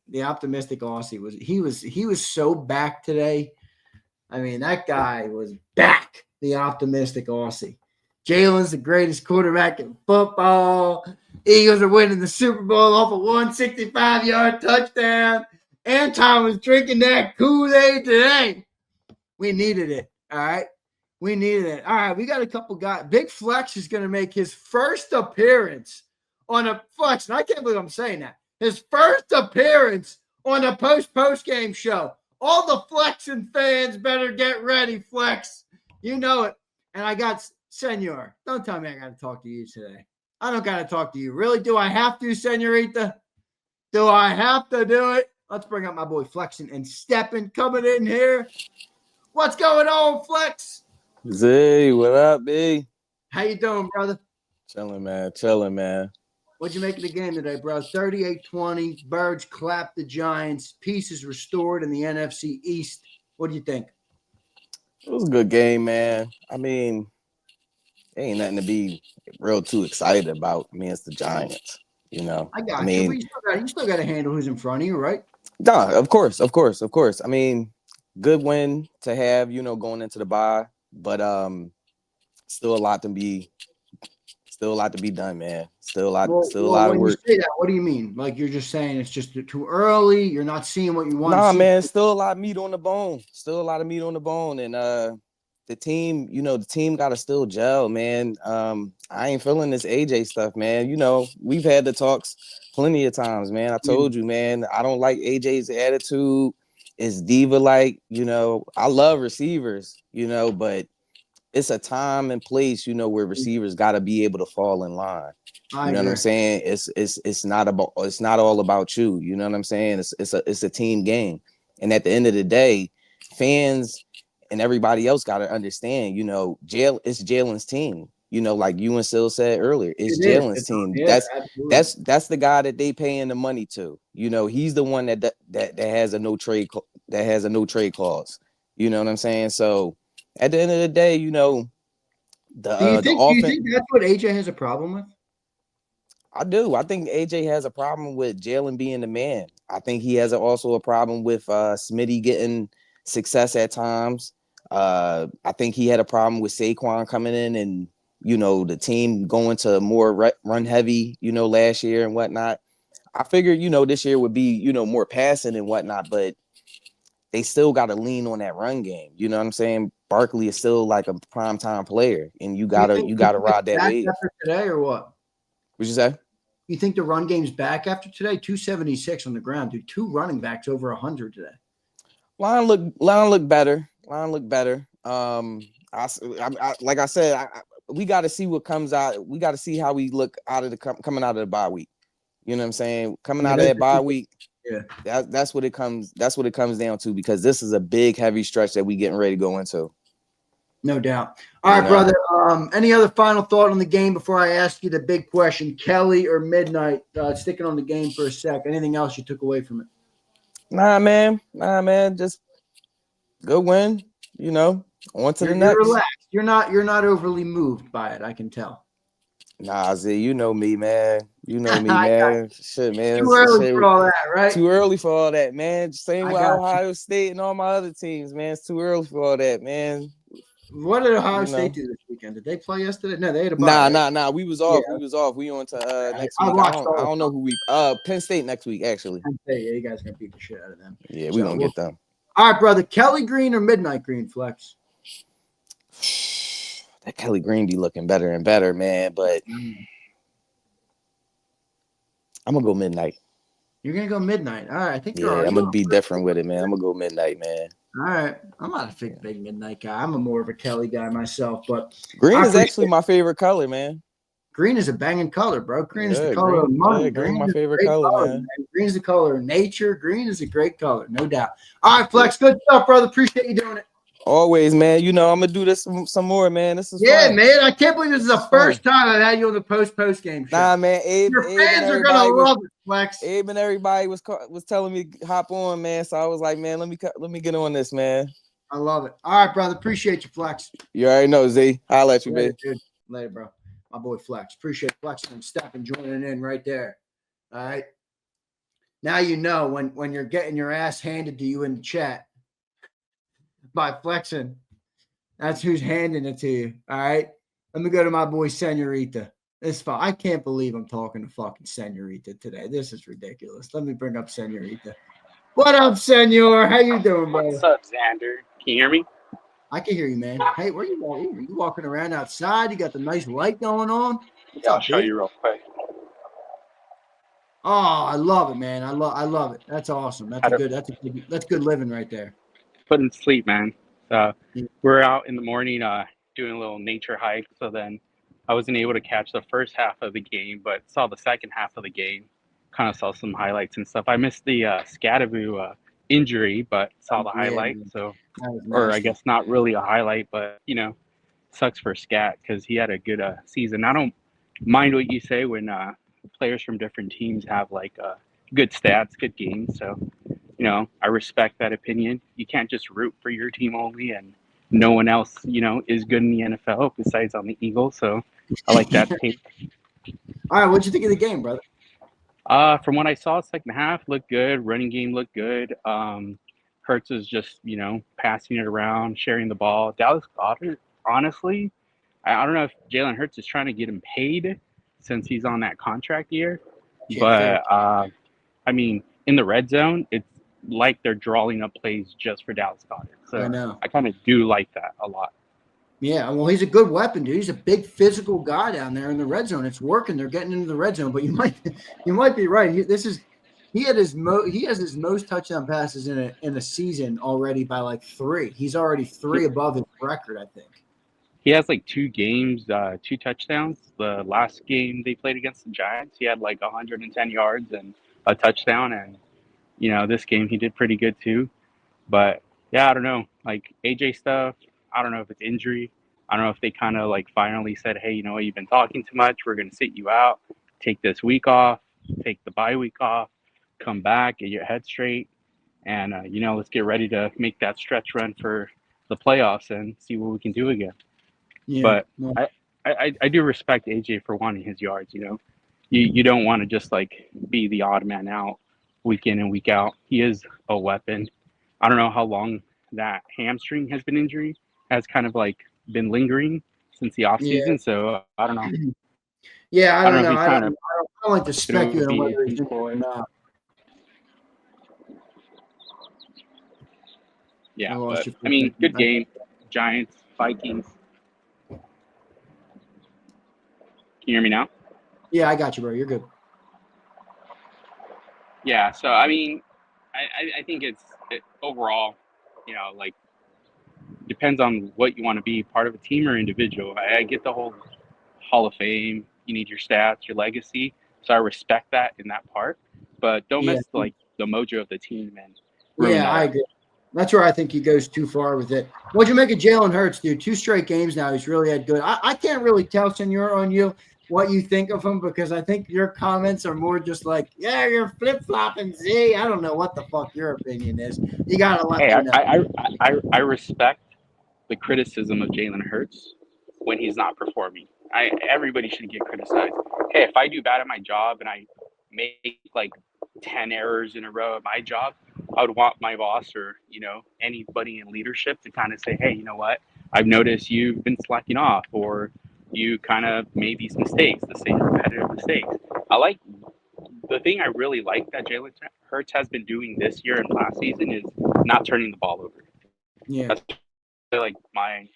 The optimistic Aussie he was so back today. I mean, that guy was back. The optimistic Aussie. Jalen's the greatest quarterback in football. Eagles are winning the Super Bowl off a 165-yard touchdown. Anton was drinking that Kool-Aid today. We needed it. All right. We needed it. All right. We got a couple guys. Big Flex is going to make his first appearance on a Flex. And I can't believe I'm saying that. His first appearance on a post-game show. All the Flexing fans better get ready, Flex. You know it. And I got Senor. Don't tell me I got to talk to you today. I don't got to talk to you. Really? Do I have to, Senorita? Do I have to do it? Let's bring up my boy Flexing and Steppin' coming in here. What's going on, Flex? Zay, what up, B? How you doing, brother? Chilling, man. Chilling, man. What'd you make of the game today, bro? 38-20. Birds clapped the Giants. Pieces restored in the NFC East. What do you think? It was a good game, man. I mean, ain't nothing to be real too excited about. I mean, it's the Giants, you know. I got mean, you. You still got to handle who's in front of you, right? Nah, of course. I mean, good win to have, you know, going into the bye, but still a lot to be done, man. Still a lot of work. When you say that, what do you mean? Like you're just saying it's just too early. You're not seeing what you want. Nah, to see? man, still a lot of meat on the bone. Still a lot of meat on the bone, and the team, you know, the team got to still gel, man. I ain't feeling this AJ stuff, man. You know, we've had the talks plenty of times, man. I told you, man, I don't like AJ's attitude. It's diva-like, you know. I love receivers, you know, but it's a time and place, you know, where receivers got to be able to fall in line. You know what I'm saying? It's not all about you. You know what I'm saying? It's a team game, and at the end of the day, fans and everybody else got to understand. You know, it's Jalen's team. You know, like you and Sil said earlier, it's Jalen's team. Yeah, that's the guy that they paying the money to. You know, he's the one that has a no trade clause. You know what I'm saying? So at the end of the day, you know, the offense. Do you think that's what AJ has a problem with? I do. I think AJ has a problem with Jalen being the man. I think he has also a problem with Smitty getting success at times. I think he had a problem with Saquon coming in and, you know, the team going to more run heavy, you know, last year and whatnot. I figured, you know, this year would be, you know, more passing and whatnot, but they still got to lean on that run game. You know what I'm saying? Barkley is still like a primetime player, and you gotta ride that wave. After today or what? What'd you say? You think the run game's back after today? 276 on the ground, dude. 2 running backs over 100 today. Line look better. Like I said, we got to see what comes out. We got to see how we look coming out of the bye week. You know what I'm saying? Coming out of that bye week. Yeah, that's what it comes down to, because this is a big, heavy stretch that we getting ready to go into. No doubt. All right, brother. Any other final thought on the game before I ask you the big question? Kelly or Midnight? Sticking on the game for a sec. Anything else you took away from it? Nah, man. Just good win. You know, on to the next. You're relaxed. You're not overly moved by it. I can tell. Nah, Z, you know me, man. You know me, man. Shit, man. Too early for all that, right? Too early for all that, man. Same with Ohio State and all my other teams, man. It's too early for all that, man. What did Ohio State do this weekend? Did they play yesterday? No, they had a bye. Nah. We was off. We was off. We on to next week. I don't know who we Penn State next week, actually. Penn State, yeah, you guys gonna beat the shit out of them. Yeah, we're gonna get them. All right, brother. Kelly Green or Midnight Green, Flex? That Kelly Green be looking better and better, man. But I'm gonna go Midnight. You're gonna go Midnight. All right, I think. Yeah, I'm gonna be different with it, man. I'm gonna go Midnight, man. All right, I'm not a big Midnight guy. I'm more of a Kelly guy myself, but green is actually my favorite color, man. Green is a banging color, bro. Green is the color of money. Yeah, green is my favorite color, man. Green is the color of nature. Green is a great color, no doubt. All right, Flex, good stuff, brother. Appreciate you doing it. Always, man. You know, I'm gonna do this some more, man. This is Yeah, fun. man. I can't believe this is the It's first fun. time I've had you on the post game show. Nah, man. Abe Your and fans are everybody gonna love it, Flex. Abe and everybody was telling me hop on, man. So I was like, man, let me get on this, man. I love it. All right, brother. Appreciate you, Flex. You already know, Z. Holla at you, Later, baby. dude. Later, bro. My boy Flex. Appreciate Flex and stepping, joining in right there. All right. Now you know when you're getting your ass handed to you in the chat by Flexing. That's who's handing it to you. All right. Let me go to my boy Senorita. This fun. I can't believe I'm talking to fucking Senorita today. This is ridiculous. Let me bring up Senorita. What up, Senor? How you doing, brother? What's up, Zander? Can you hear me? I can hear you, man. Hey, where you going? Are you walking around outside? You got the nice light going on. Yeah, I'll show you real quick. Oh, I love it, man. I love it. That's awesome. That's good living right there. Couldn't sleep, man. We're out in the morning doing a little nature hike. So then I wasn't able to catch the first half of the game, but saw the second half of the game. Kind of saw some highlights and stuff. I missed the Scadaboo injury, but saw the highlight. So, or I guess not really a highlight, but you know, sucks for Scat because he had a good season. I don't mind what you say when players from different teams have like good stats, good games. So, you know, I respect that opinion. You can't just root for your team only and no one else, you know, is good in the NFL besides on the Eagles. So I like that take. All right, what'd you think of the game, brother? From what I saw, second half looked good. Running game looked good. Hurts is just, you know, passing it around, sharing the ball. Dallas Goedert, honestly, I don't know if Jalen Hurts is trying to get him paid since he's on that contract year. But, I mean, in the red zone, it's like they're drawing up plays just for Dallas Goedert. So I know. I kind of do like that a lot. Yeah, well, he's a good weapon, dude. He's a big physical guy down there in the red zone. It's working. They're getting into the red zone, but you might be right. He has his most touchdown passes in a season already by like 3. He's already 3 above his record, I think. He has like 2 games, 2 touchdowns. The last game they played against the Giants, he had like 110 yards and a touchdown. And, you know, this game he did pretty good too. But, yeah, I don't know. Like, AJ stuff, I don't know if it's injury. I don't know if they kind of like finally said, hey, you know what, you've been talking too much. We're going to sit you out. Take this week off. Take the bye week off. Come back. Get your head straight. And, you know, let's get ready to make that stretch run for the playoffs and see what we can do again. Yeah, But well, I do respect AJ for wanting his yards. You know, you don't want to just like be the odd man out week in and week out. He is a weapon. I don't know how long that hamstring has been has kind of like been lingering since the offseason. So I don't know. Yeah, I don't know. If he's I trying don't like to speculate on whether he's injured or not. Yeah, but I mean, good game. Giants, Vikings. Can you hear me now? Yeah, I got you, bro. You're good. Yeah, so I mean, I think overall, you know, like depends on what you want to be, part of a team or individual. I get the whole Hall of Fame. You need your stats, your legacy. So I respect that in that part, but don't miss like the mojo of the team and ruin I agree. That's where I think he goes too far with it. What'd you make of Jalen Hurts, dude? 2 straight games now. He's really had good. I can't really tell, Senor, on you what you think of him because I think your comments are more just like, yeah, you're flip-flopping, Z. I don't know what the fuck your opinion is. You got to let me know. I respect the criticism of Jalen Hurts when he's not performing. Everybody should get criticized. Hey, if I do bad at my job and I make like 10 errors in a row at my job, I would want my boss or, you know, anybody in leadership to kind of say, hey, you know what? I've noticed you've been slacking off or you kind of made these mistakes, the same repetitive mistakes. The thing I really like that Jalen Hurts has been doing this year and last season is not turning the ball over. Yeah. That's like my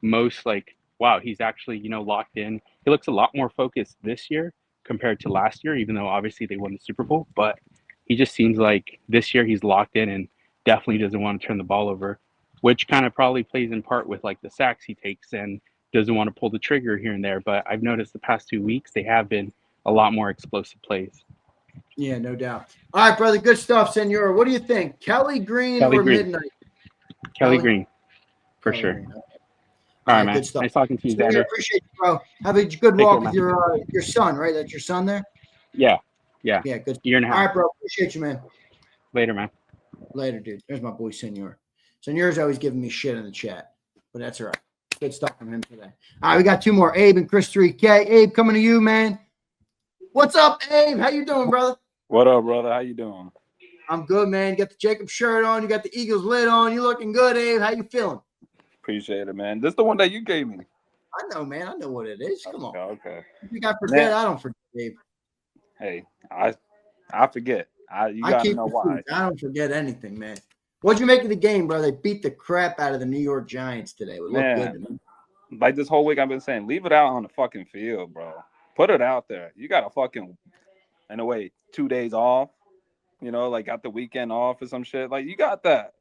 most like, wow, he's actually, you know, locked in. He looks a lot more focused this year compared to last year, even though obviously they won the Super Bowl. But he just seems like this year he's locked in and definitely doesn't want to turn the ball over, which kind of probably plays in part with like the sacks he takes and doesn't want to pull the trigger here and there. But I've noticed the past 2 weeks they have been a lot more explosive plays. Yeah, no doubt. All right, brother. Good stuff, Senor. What do you think? Kelly Green or Midnight? Kelly Green. For Kelly sure. Green. Okay. All right, man. Good stuff. Nice talking to you, So, yeah, Zander. appreciate you, bro. Have a good Take walk care, with man. your son, right? That's your son there? Yeah. Yeah, good. Year and a All half. right, bro. Appreciate you, man. Later, man. Later, dude. There's my boy, Senor. Senor's always giving me shit in the chat, but that's all right. Good stuff from him today. All right, we got two more. Abe and Chris 3K. Abe, coming to you, man. What's up, Abe? How you doing, brother? What up, brother? How you doing? I'm good, man. You got the JAKIB shirt on. You got the Eagles lid on. You looking good, Abe. How you feeling? Appreciate it, man. This is the one that you gave me. I know, man. I know what it is. Come on. Okay. If you got to forget, Man. I don't forget, Abe. Hey, I forget. You I gotta keep know the why. truth. I don't forget anything, man. What'd you make of the game, bro? They beat the crap out of the New York Giants today. It looked good to me. Man, like this whole week I've been saying, leave it out on the fucking field, bro. Put it out there. You got a fucking, in a way, 2 days off. You know, like got the weekend off or some shit. Like you got that.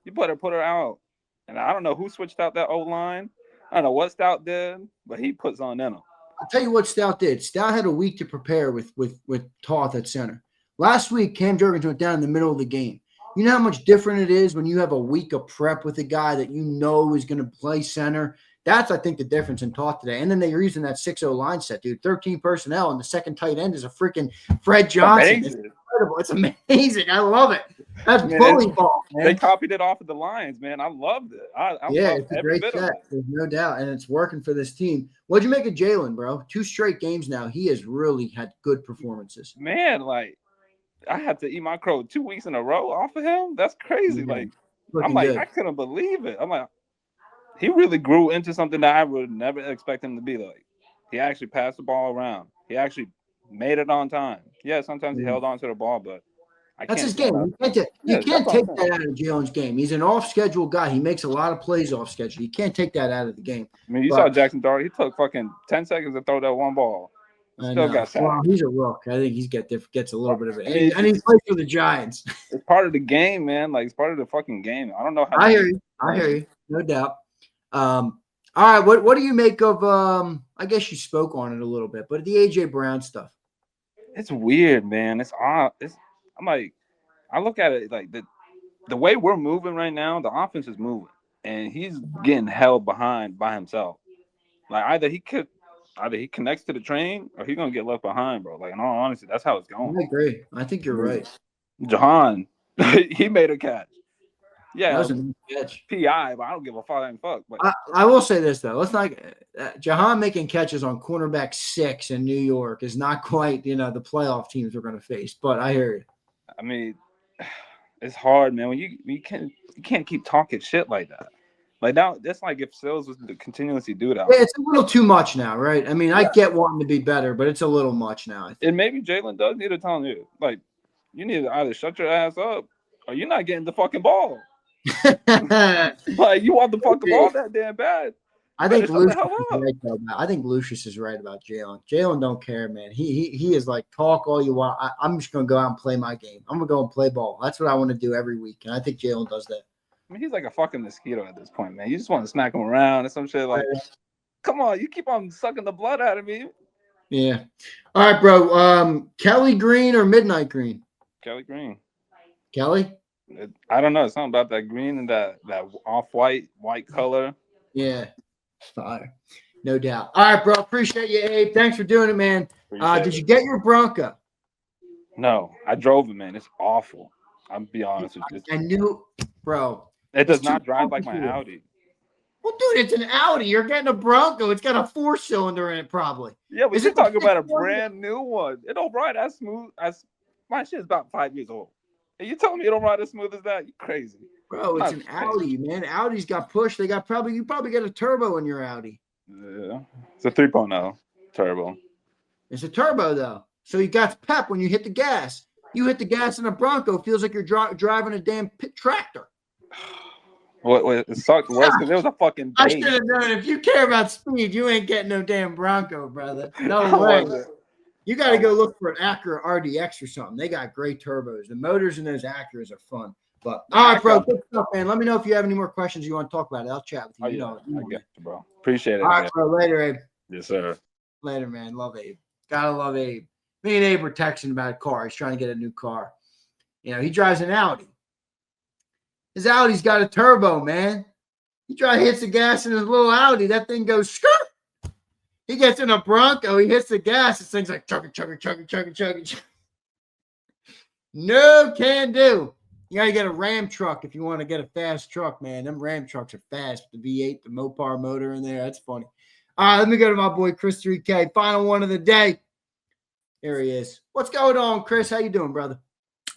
You put it out. And I don't know who switched out that old line. I don't know what Stout did, but he puts on in them. I'll tell you what Stout did. Stout had a week to prepare with Toth at center. Last week, Cam Jurgens went down in the middle of the game. You know how much different it is when you have a week of prep with a guy that you know is going to play center. That's, I think, the difference in Toth today. And then they're using that 6-0 line set, dude. 13 personnel, and the second tight end is a freaking Fred Johnson. It's incredible. It's amazing. I love it. That's bully ball, man. They copied it off of the Lions, man. I loved it. I loved it's a every great bit of set. it. There's no doubt, and it's working for this team. What'd you make of Jalen, bro? 2 straight games now. He has really had good performances. Man, like, I had to eat my crow 2 weeks in a row off of him. That's crazy. Yeah, like, looking I'm like, good. I couldn't believe it. I'm like, he really grew into something that I would never expect him to be like. He actually passed the ball around. He actually made it on time. Yeah, sometimes he held on to the ball, but That's his game. You can't take that out of Jalen's game. He's an off-schedule guy. He makes a lot of plays off schedule. You can't take that out of the game. I mean, you saw Jackson Dart. He took fucking 10 seconds to throw that one ball. Still got sacked. Well, he's a rook. I think he's gets a little bit of it. I mean, and he plays for the Giants. It's part of the game, man. Like, it's part of the fucking game. I don't know how. I hear you. No doubt. All right. What do you make of I guess you spoke on it a little bit, but the AJ Brown stuff. It's weird, man. It's odd. I'm like, I look at it like the way we're moving right now, the offense is moving, and he's getting held behind by himself. Like either he connects to the train or he's gonna get left behind, bro. Like in all honesty, that's how it's going. I agree. I think you're right. Jahan, he made a catch. Yeah, that was a nice catch. PI, but I don't give a fuck. But I will say this though, let's not Jahan making catches on cornerback 6 in New York is not quite the playoff teams we're going to face. But I hear you. I mean, it's hard, man. When you can't keep talking shit like that. Like now, that's like if Sills was to continuously do that. Yeah, it's a little too much now, right? I mean, I get wanting to be better, but it's a little much now. And maybe Jalen does need to tell you, like, you need to either shut your ass up or you're not getting the fucking ball. Like, you want the fucking ball that damn bad. I think Lucius is right though. I think Lucius is right about Jalen. Jalen don't care, man. He is like, talk all you want. I'm just gonna go out and play my game. I'm gonna go and play ball. That's what I want to do every week, and I think Jalen does that. I mean, he's like a fucking mosquito at this point, man. You just want to smack him around and some shit. Like, come on, you keep on sucking the blood out of me. Yeah. All right, bro. Kelly Green or Midnight Green? Kelly Green. Kelly? I don't know. Something about that green and that off-white color. Yeah. Fire. No doubt. All right, bro. Appreciate you, Abe. Thanks for doing it, man. Did you get your Bronco? No, I drove it, man. It's awful. I'll be honest with you. I knew, bro. It does not drive like my Audi. Well, dude, it's an Audi. You're getting a Bronco. It's got a 4-cylinder in it, probably. Yeah, but you're talking about a brand new one. It don't ride as smooth as my shit is about 5 years old. And you telling me it don't ride as smooth as that? You crazy. Bro, it's an Audi, man. Audi's got push. You probably get a turbo in your Audi. Yeah. It's a 3.0 turbo. It's a turbo, though. So you got pep when you hit the gas. You hit the gas in a Bronco, it feels like you're driving a damn tractor. Well, it sucked worse because it was a fucking I should have known. If you care about speed, you ain't getting no damn Bronco, brother. No way. You got to go look for an Acura RDX or something. They got great turbos. The motors in those Acuras are fun. But all right, bro, good stuff, man. Let me know if you have any more questions you want to talk about it. I'll chat with you. I get you, bro. Appreciate it. All right, bro. Later, Abe. Yes, sir. Later, man. Love Abe. Gotta love Abe. Me and Abe were texting about a car. He's trying to get a new car. He drives an Audi. His Audi's got a turbo, man. He tries to hit the gas in his little Audi. That thing goes skirt. He gets in a Bronco. He hits the gas. This thing's like chugging. No can do. You got to get a Ram truck if you want to get a fast truck, man. Them Ram trucks are fast with the V8, the Mopar motor in there. That's funny. All right, let me go to my boy Chris 3K. Final one of the day. There he is. What's going on, Chris? How you doing, brother?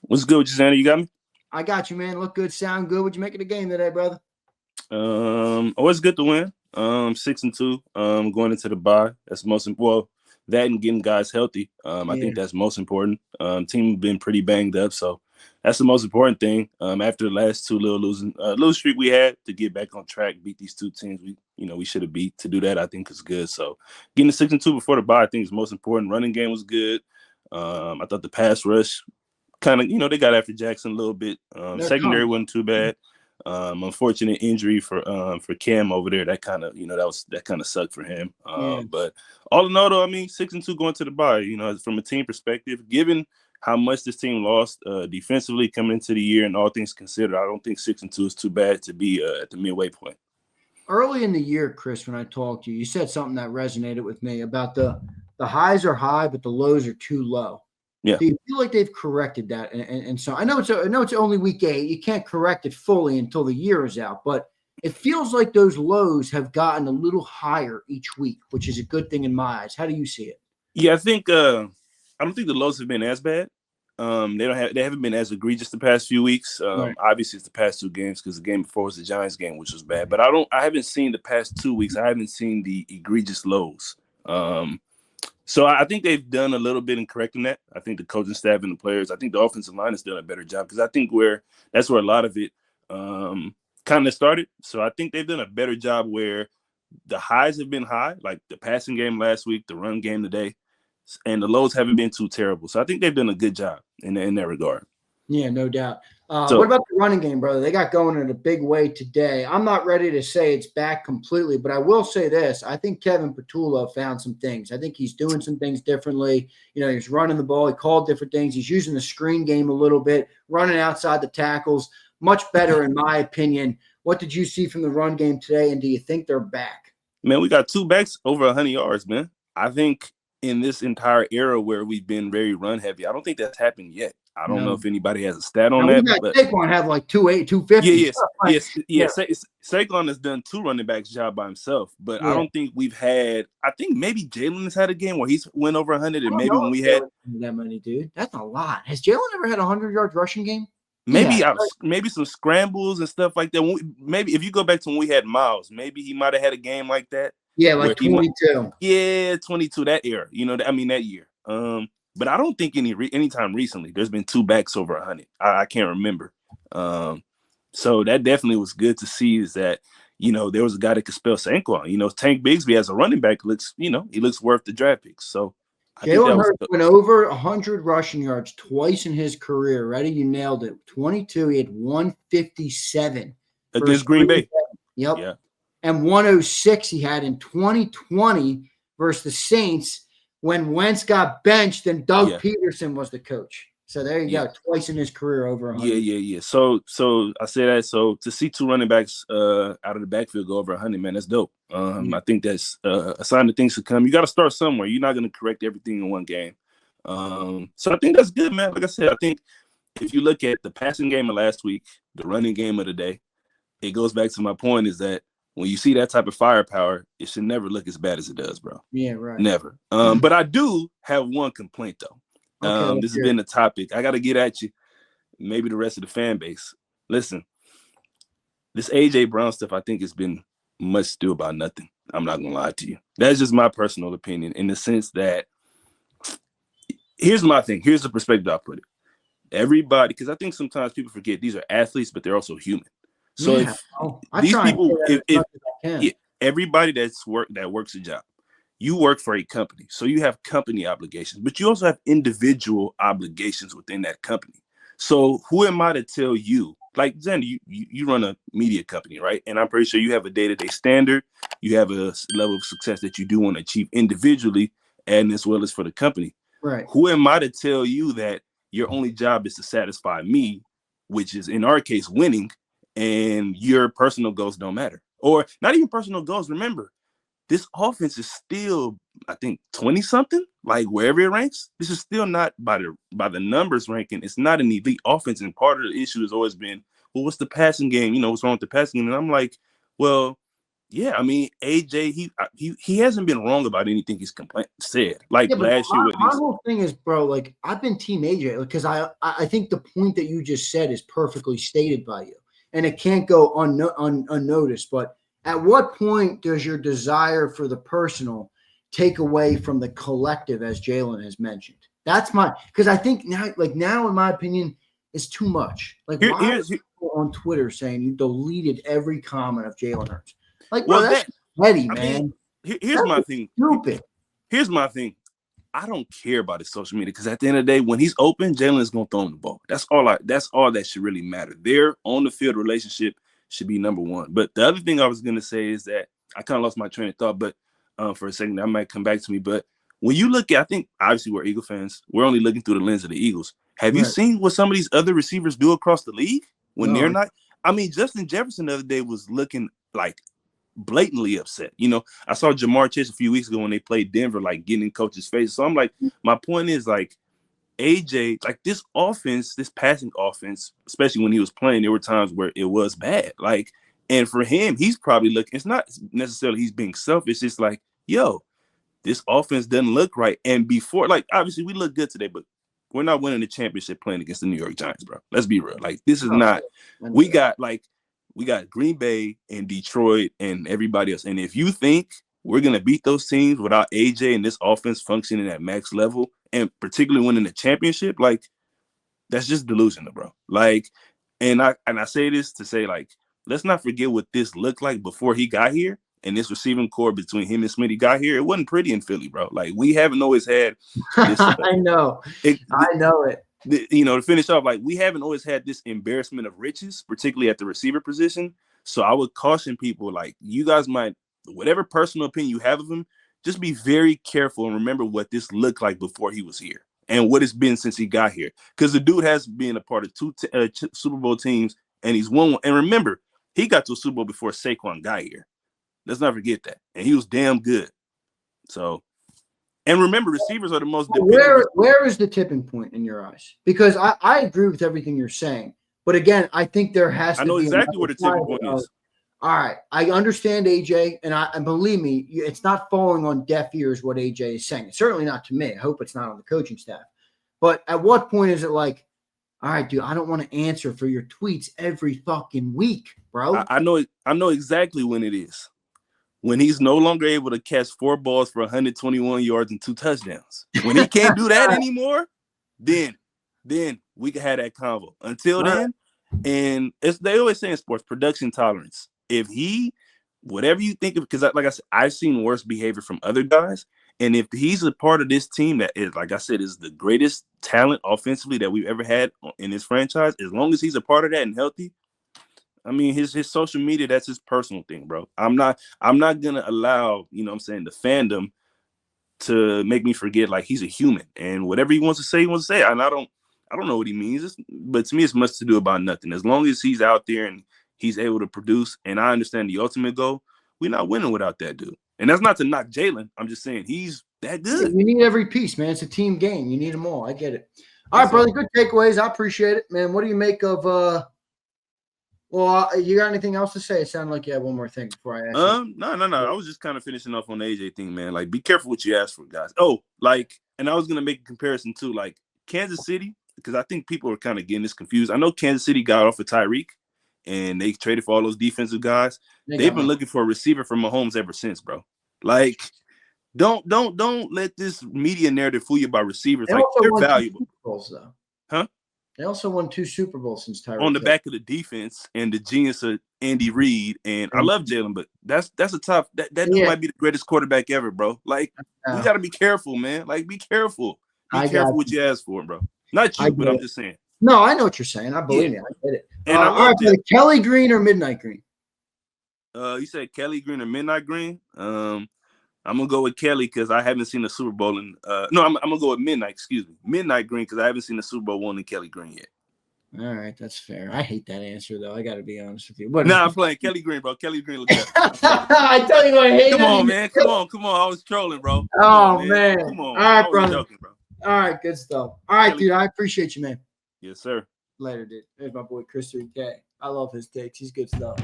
What's good with you, Zander? You got me? I got you, man. Look good, sound good. What'd you make of the game today, brother? Always good to win. 6-2. Going into the bye. That's most important. Well, that and getting guys healthy. I think that's most important. Team been pretty banged up, so that's the most important thing. After the last two little streak we had to get back on track, beat these two teams we should have beat. To do that, I think is good. So getting the 6-2 before the bye, I think is most important. Running game was good. I thought the pass rush kind of, they got after Jackson a little bit. Secondary wasn't too bad. Unfortunate injury for Cam over there. That kind of, that kind of sucked for him. But all in all, though, 6-2 going to the bye. From a team perspective, given how much this team lost defensively coming into the year and all things considered, I don't think 6-2 is too bad to be at the midway point. Early in the year, Chris, when I talked to you, you said something that resonated with me about the highs are high, but the lows are too low. Yeah. Do you feel like they've corrected that? And so I know it's only week 8. You can't correct it fully until the year is out, but it feels like those lows have gotten a little higher each week, which is a good thing in my eyes. How do you see it? Yeah, I think I don't think the lows have been as bad. They haven't been as egregious the past few weeks. Right. Obviously, it's the past 2 games because the game before was the Giants game, which was bad. But I haven't seen the past 2 weeks. I haven't seen the egregious lows. So I think they've done a little bit in correcting that. I think the coaching staff and the players, I think the offensive line has done a better job because I think that's where a lot of it kind of started. So I think they've done a better job where the highs have been high, like the passing game last week, the run game today, and the lows haven't been too terrible. So I think they've done a good job in that regard. Yeah, no doubt. What about the running game, brother? They got going in a big way today. I'm not ready to say it's back completely, but I will say this. I think Kevin Petullo found some things. I think he's doing some things differently. He's running the ball. He called different things. He's using the screen game a little bit, running outside the tackles. Much better, in my opinion. What did you see from the run game today, and do you think they're back? Man, we got 2 backs over 100 yards, man. I think in this entire era where we've been very run heavy, I don't think that's happened yet. I don't know if anybody has a stat on that. But Saquon have like 280, 250. Yes. Saquon has done 2 running backs job by himself, but I don't think we've had. I think maybe Jalen has had a game where he's went over 100, and maybe when we had that many, dude, that's a lot. Has Jalen ever had a 100-yard rushing game? Maybe some scrambles and stuff like that. Maybe if you go back to when we had Miles, maybe he might have had a game like that. Yeah, like 22. 22, that era. That year. But I don't think anytime recently there's been 2 backs over 100. I can't remember. So that definitely was good to see. Is that there was a guy that could spell Saquon. Tank Bigsby as a running back looks he looks worth the draft picks. So Jalen Hurts went over 100 rushing yards twice in his career. Ready? You nailed it. 22. He had 157 against Green Bay. Yep. Yeah. And 106 he had in 2020 versus the Saints when Wentz got benched and Doug Peterson was the coach. So there you go. Twice in his career over 100. Yeah. So I say that. So to see 2 running backs out of the backfield go over 100, man, that's dope. I think that's a sign that things to come. You got to start somewhere. You're not going to correct everything in one game. So I think that's good, man. Like I said, I think if you look at the passing game of last week, the running game of the day, it goes back to my point is that when you see that type of firepower, it should never look as bad as it does, bro. Yeah, right. Never. But I do have one complaint, though. This has been a topic. I got to get at you, maybe the rest of the fan base. Listen, this A.J. Brown stuff, I think, has been much ado about nothing. I'm not going to lie to you. That's just my personal opinion in the sense that here's my thing. Here's the perspective I put it. Everybody, because I think sometimes people forget these are athletes, but they're also human. So if everybody that works a job, you work for a company, so you have company obligations, but you also have individual obligations within that company. So who am I to tell you? Like Zander, you run a media company, right? And I'm pretty sure you have a day-to-day standard. You have a level of success that you do want to achieve individually and as well as for the company. Right. Who am I to tell you that your only job is to satisfy me, which is in our case winning, and your personal goals don't matter? or not even personal goals. Remember, this offense is still, I think, 20-something, like wherever it ranks. This is still not by the numbers ranking. It's not an elite offense, and part of the issue has always been, well, what's the passing game? What's wrong with the passing game? And I'm like, well, yeah, I mean, AJ, he hasn't been wrong about anything he's said. Like last year, my whole thing is, bro, like I've been Team AJ because I think the point that you just said is perfectly stated by you, and it can't go unnoticed. But at what point does your desire for the personal take away from the collective, as Jalen has mentioned? That's because I think now, in my opinion, it's too much. Like, why are people on Twitter saying you deleted every comment of Jalen Hurts? Like, well, that's petty, man. Here's my thing. Stupid. Here's my thing. I don't care about his social media because at the end of the day, when he's open, Jalen is gonna throw him the ball. That's all that should really matter. Their on the field relationship should be number one. But the other thing I was gonna say is that I kind of lost my train of thought, but for a second, that might come back to me. But when you look at, I think obviously we're Eagle fans. We're only looking through the lens of the Eagles. Have you seen what some of these other receivers do across the league when they're not? I mean, Justin Jefferson the other day was looking like blatantly upset. I saw Jamar Chase a few weeks ago when they played Denver, like getting in coach's face. So I'm like, my point is, like, AJ, like this offense, this passing offense, especially when he was playing, there were times where it was bad. Like, and for him, he's probably looking, it's not necessarily he's being selfish. It's like, yo, this offense doesn't look right. And before, like, obviously we look good today, but we're not winning the championship playing against the New York Giants, bro. Let's be real. Like, this is not, we got Green Bay and Detroit and everybody else. And if you think we're going to beat those teams without AJ and this offense functioning at max level, and particularly winning the championship, like, that's just delusional, bro. Like, and I say this to say, like, let's not forget what this looked like before he got here. And this receiving core between him and Smitty got here, it wasn't pretty in Philly, bro. Like, we haven't always had this. I know it. To finish off, like, we haven't always had this embarrassment of riches, particularly at the receiver position. So I would caution people, like, you guys might, whatever personal opinion you have of him, just be very careful and remember what this looked like before he was here and what it's been since he got here. Because the dude has been a part of two Super Bowl teams, and he's won one. And remember, he got to a Super Bowl before Saquon got here. Let's not forget that. And he was damn good. So, and remember, receivers are the most dependable. Where is the tipping point in your eyes? Because I agree with everything you're saying. But again, I think there has to be. I know exactly where the tipping point is. All right. I understand AJ, and believe me, it's not falling on deaf ears what AJ is saying. It's certainly not to me. I hope it's not on the coaching staff. But at what point is it like, all right, dude, I don't want to answer for your tweets every fucking week, bro? I know exactly when it is. When he's no longer able to catch 4 balls for 121 yards and 2 touchdowns. When he can't do that anymore, then we can have that convo. Until then, and they always say in sports, production tolerance. If whatever you think of, because like I said, I've seen worse behavior from other guys. And if he's a part of this team that is, like I said, is the greatest talent offensively that we've ever had in this franchise, as long as he's a part of that and healthy, I mean, his social media, that's his personal thing, bro. I'm not gonna allow, the fandom to make me forget, like, he's a human and whatever he wants to say, he wants to say. And I don't know what he means, but to me, it's much to do about nothing. As long as he's out there and he's able to produce, and I understand the ultimate goal, we're not winning without that dude. And that's not to knock Jalen. I'm just saying he's that good. You need every piece, man. It's a team game. You need them all. I get it. All right, brother. Good takeaways. I appreciate it, man. What do you make of you got anything else to say? It sounded like you had one more thing before I ask you. No. I was just kind of finishing off on the AJ thing, man. Like, be careful what you ask for, guys. And I was gonna make a comparison too, like Kansas City, because I think people are kind of getting this confused. I know Kansas City got off of Tyreek, and they traded for all those defensive guys. They've been looking for a receiver for Mahomes ever since, bro. Like, don't let this media narrative fool you about receivers. Like, they're valuable. Super Bowls, though. Huh? They also won 2 Super Bowls since Tyreek. On the back of the defense and the genius of Andy Reid. And I love Jalen, but that's a tough. That dude might be the greatest quarterback ever, bro. Like, we got to be careful, man. Like, be careful. Be careful what you ask for, bro. Not you, but I'm just saying. No, I know what you're saying. I believe me. I get it. And all right, Kelly Green or Midnight Green? You said Kelly Green or Midnight Green? I'm gonna go with Kelly because I haven't seen the Super Bowl I'm gonna go with Midnight. Excuse me, Midnight Green because I haven't seen the Super Bowl won in Kelly Green yet. All right, that's fair. I hate that answer though. I got to be honest with you. But Nah, I'm playing Kelly Green, bro. Kelly Green look better. I tell you what, I hate Come it. on, man. Come on. I was trolling, bro. Come Oh on, man. Come on. All right, I was brother. joking, bro. All right, good stuff. All right, Kelly- dude. I appreciate you, man. Yes, sir. Later, dude. There's my boy Chris 3K. I love his takes. He's good stuff.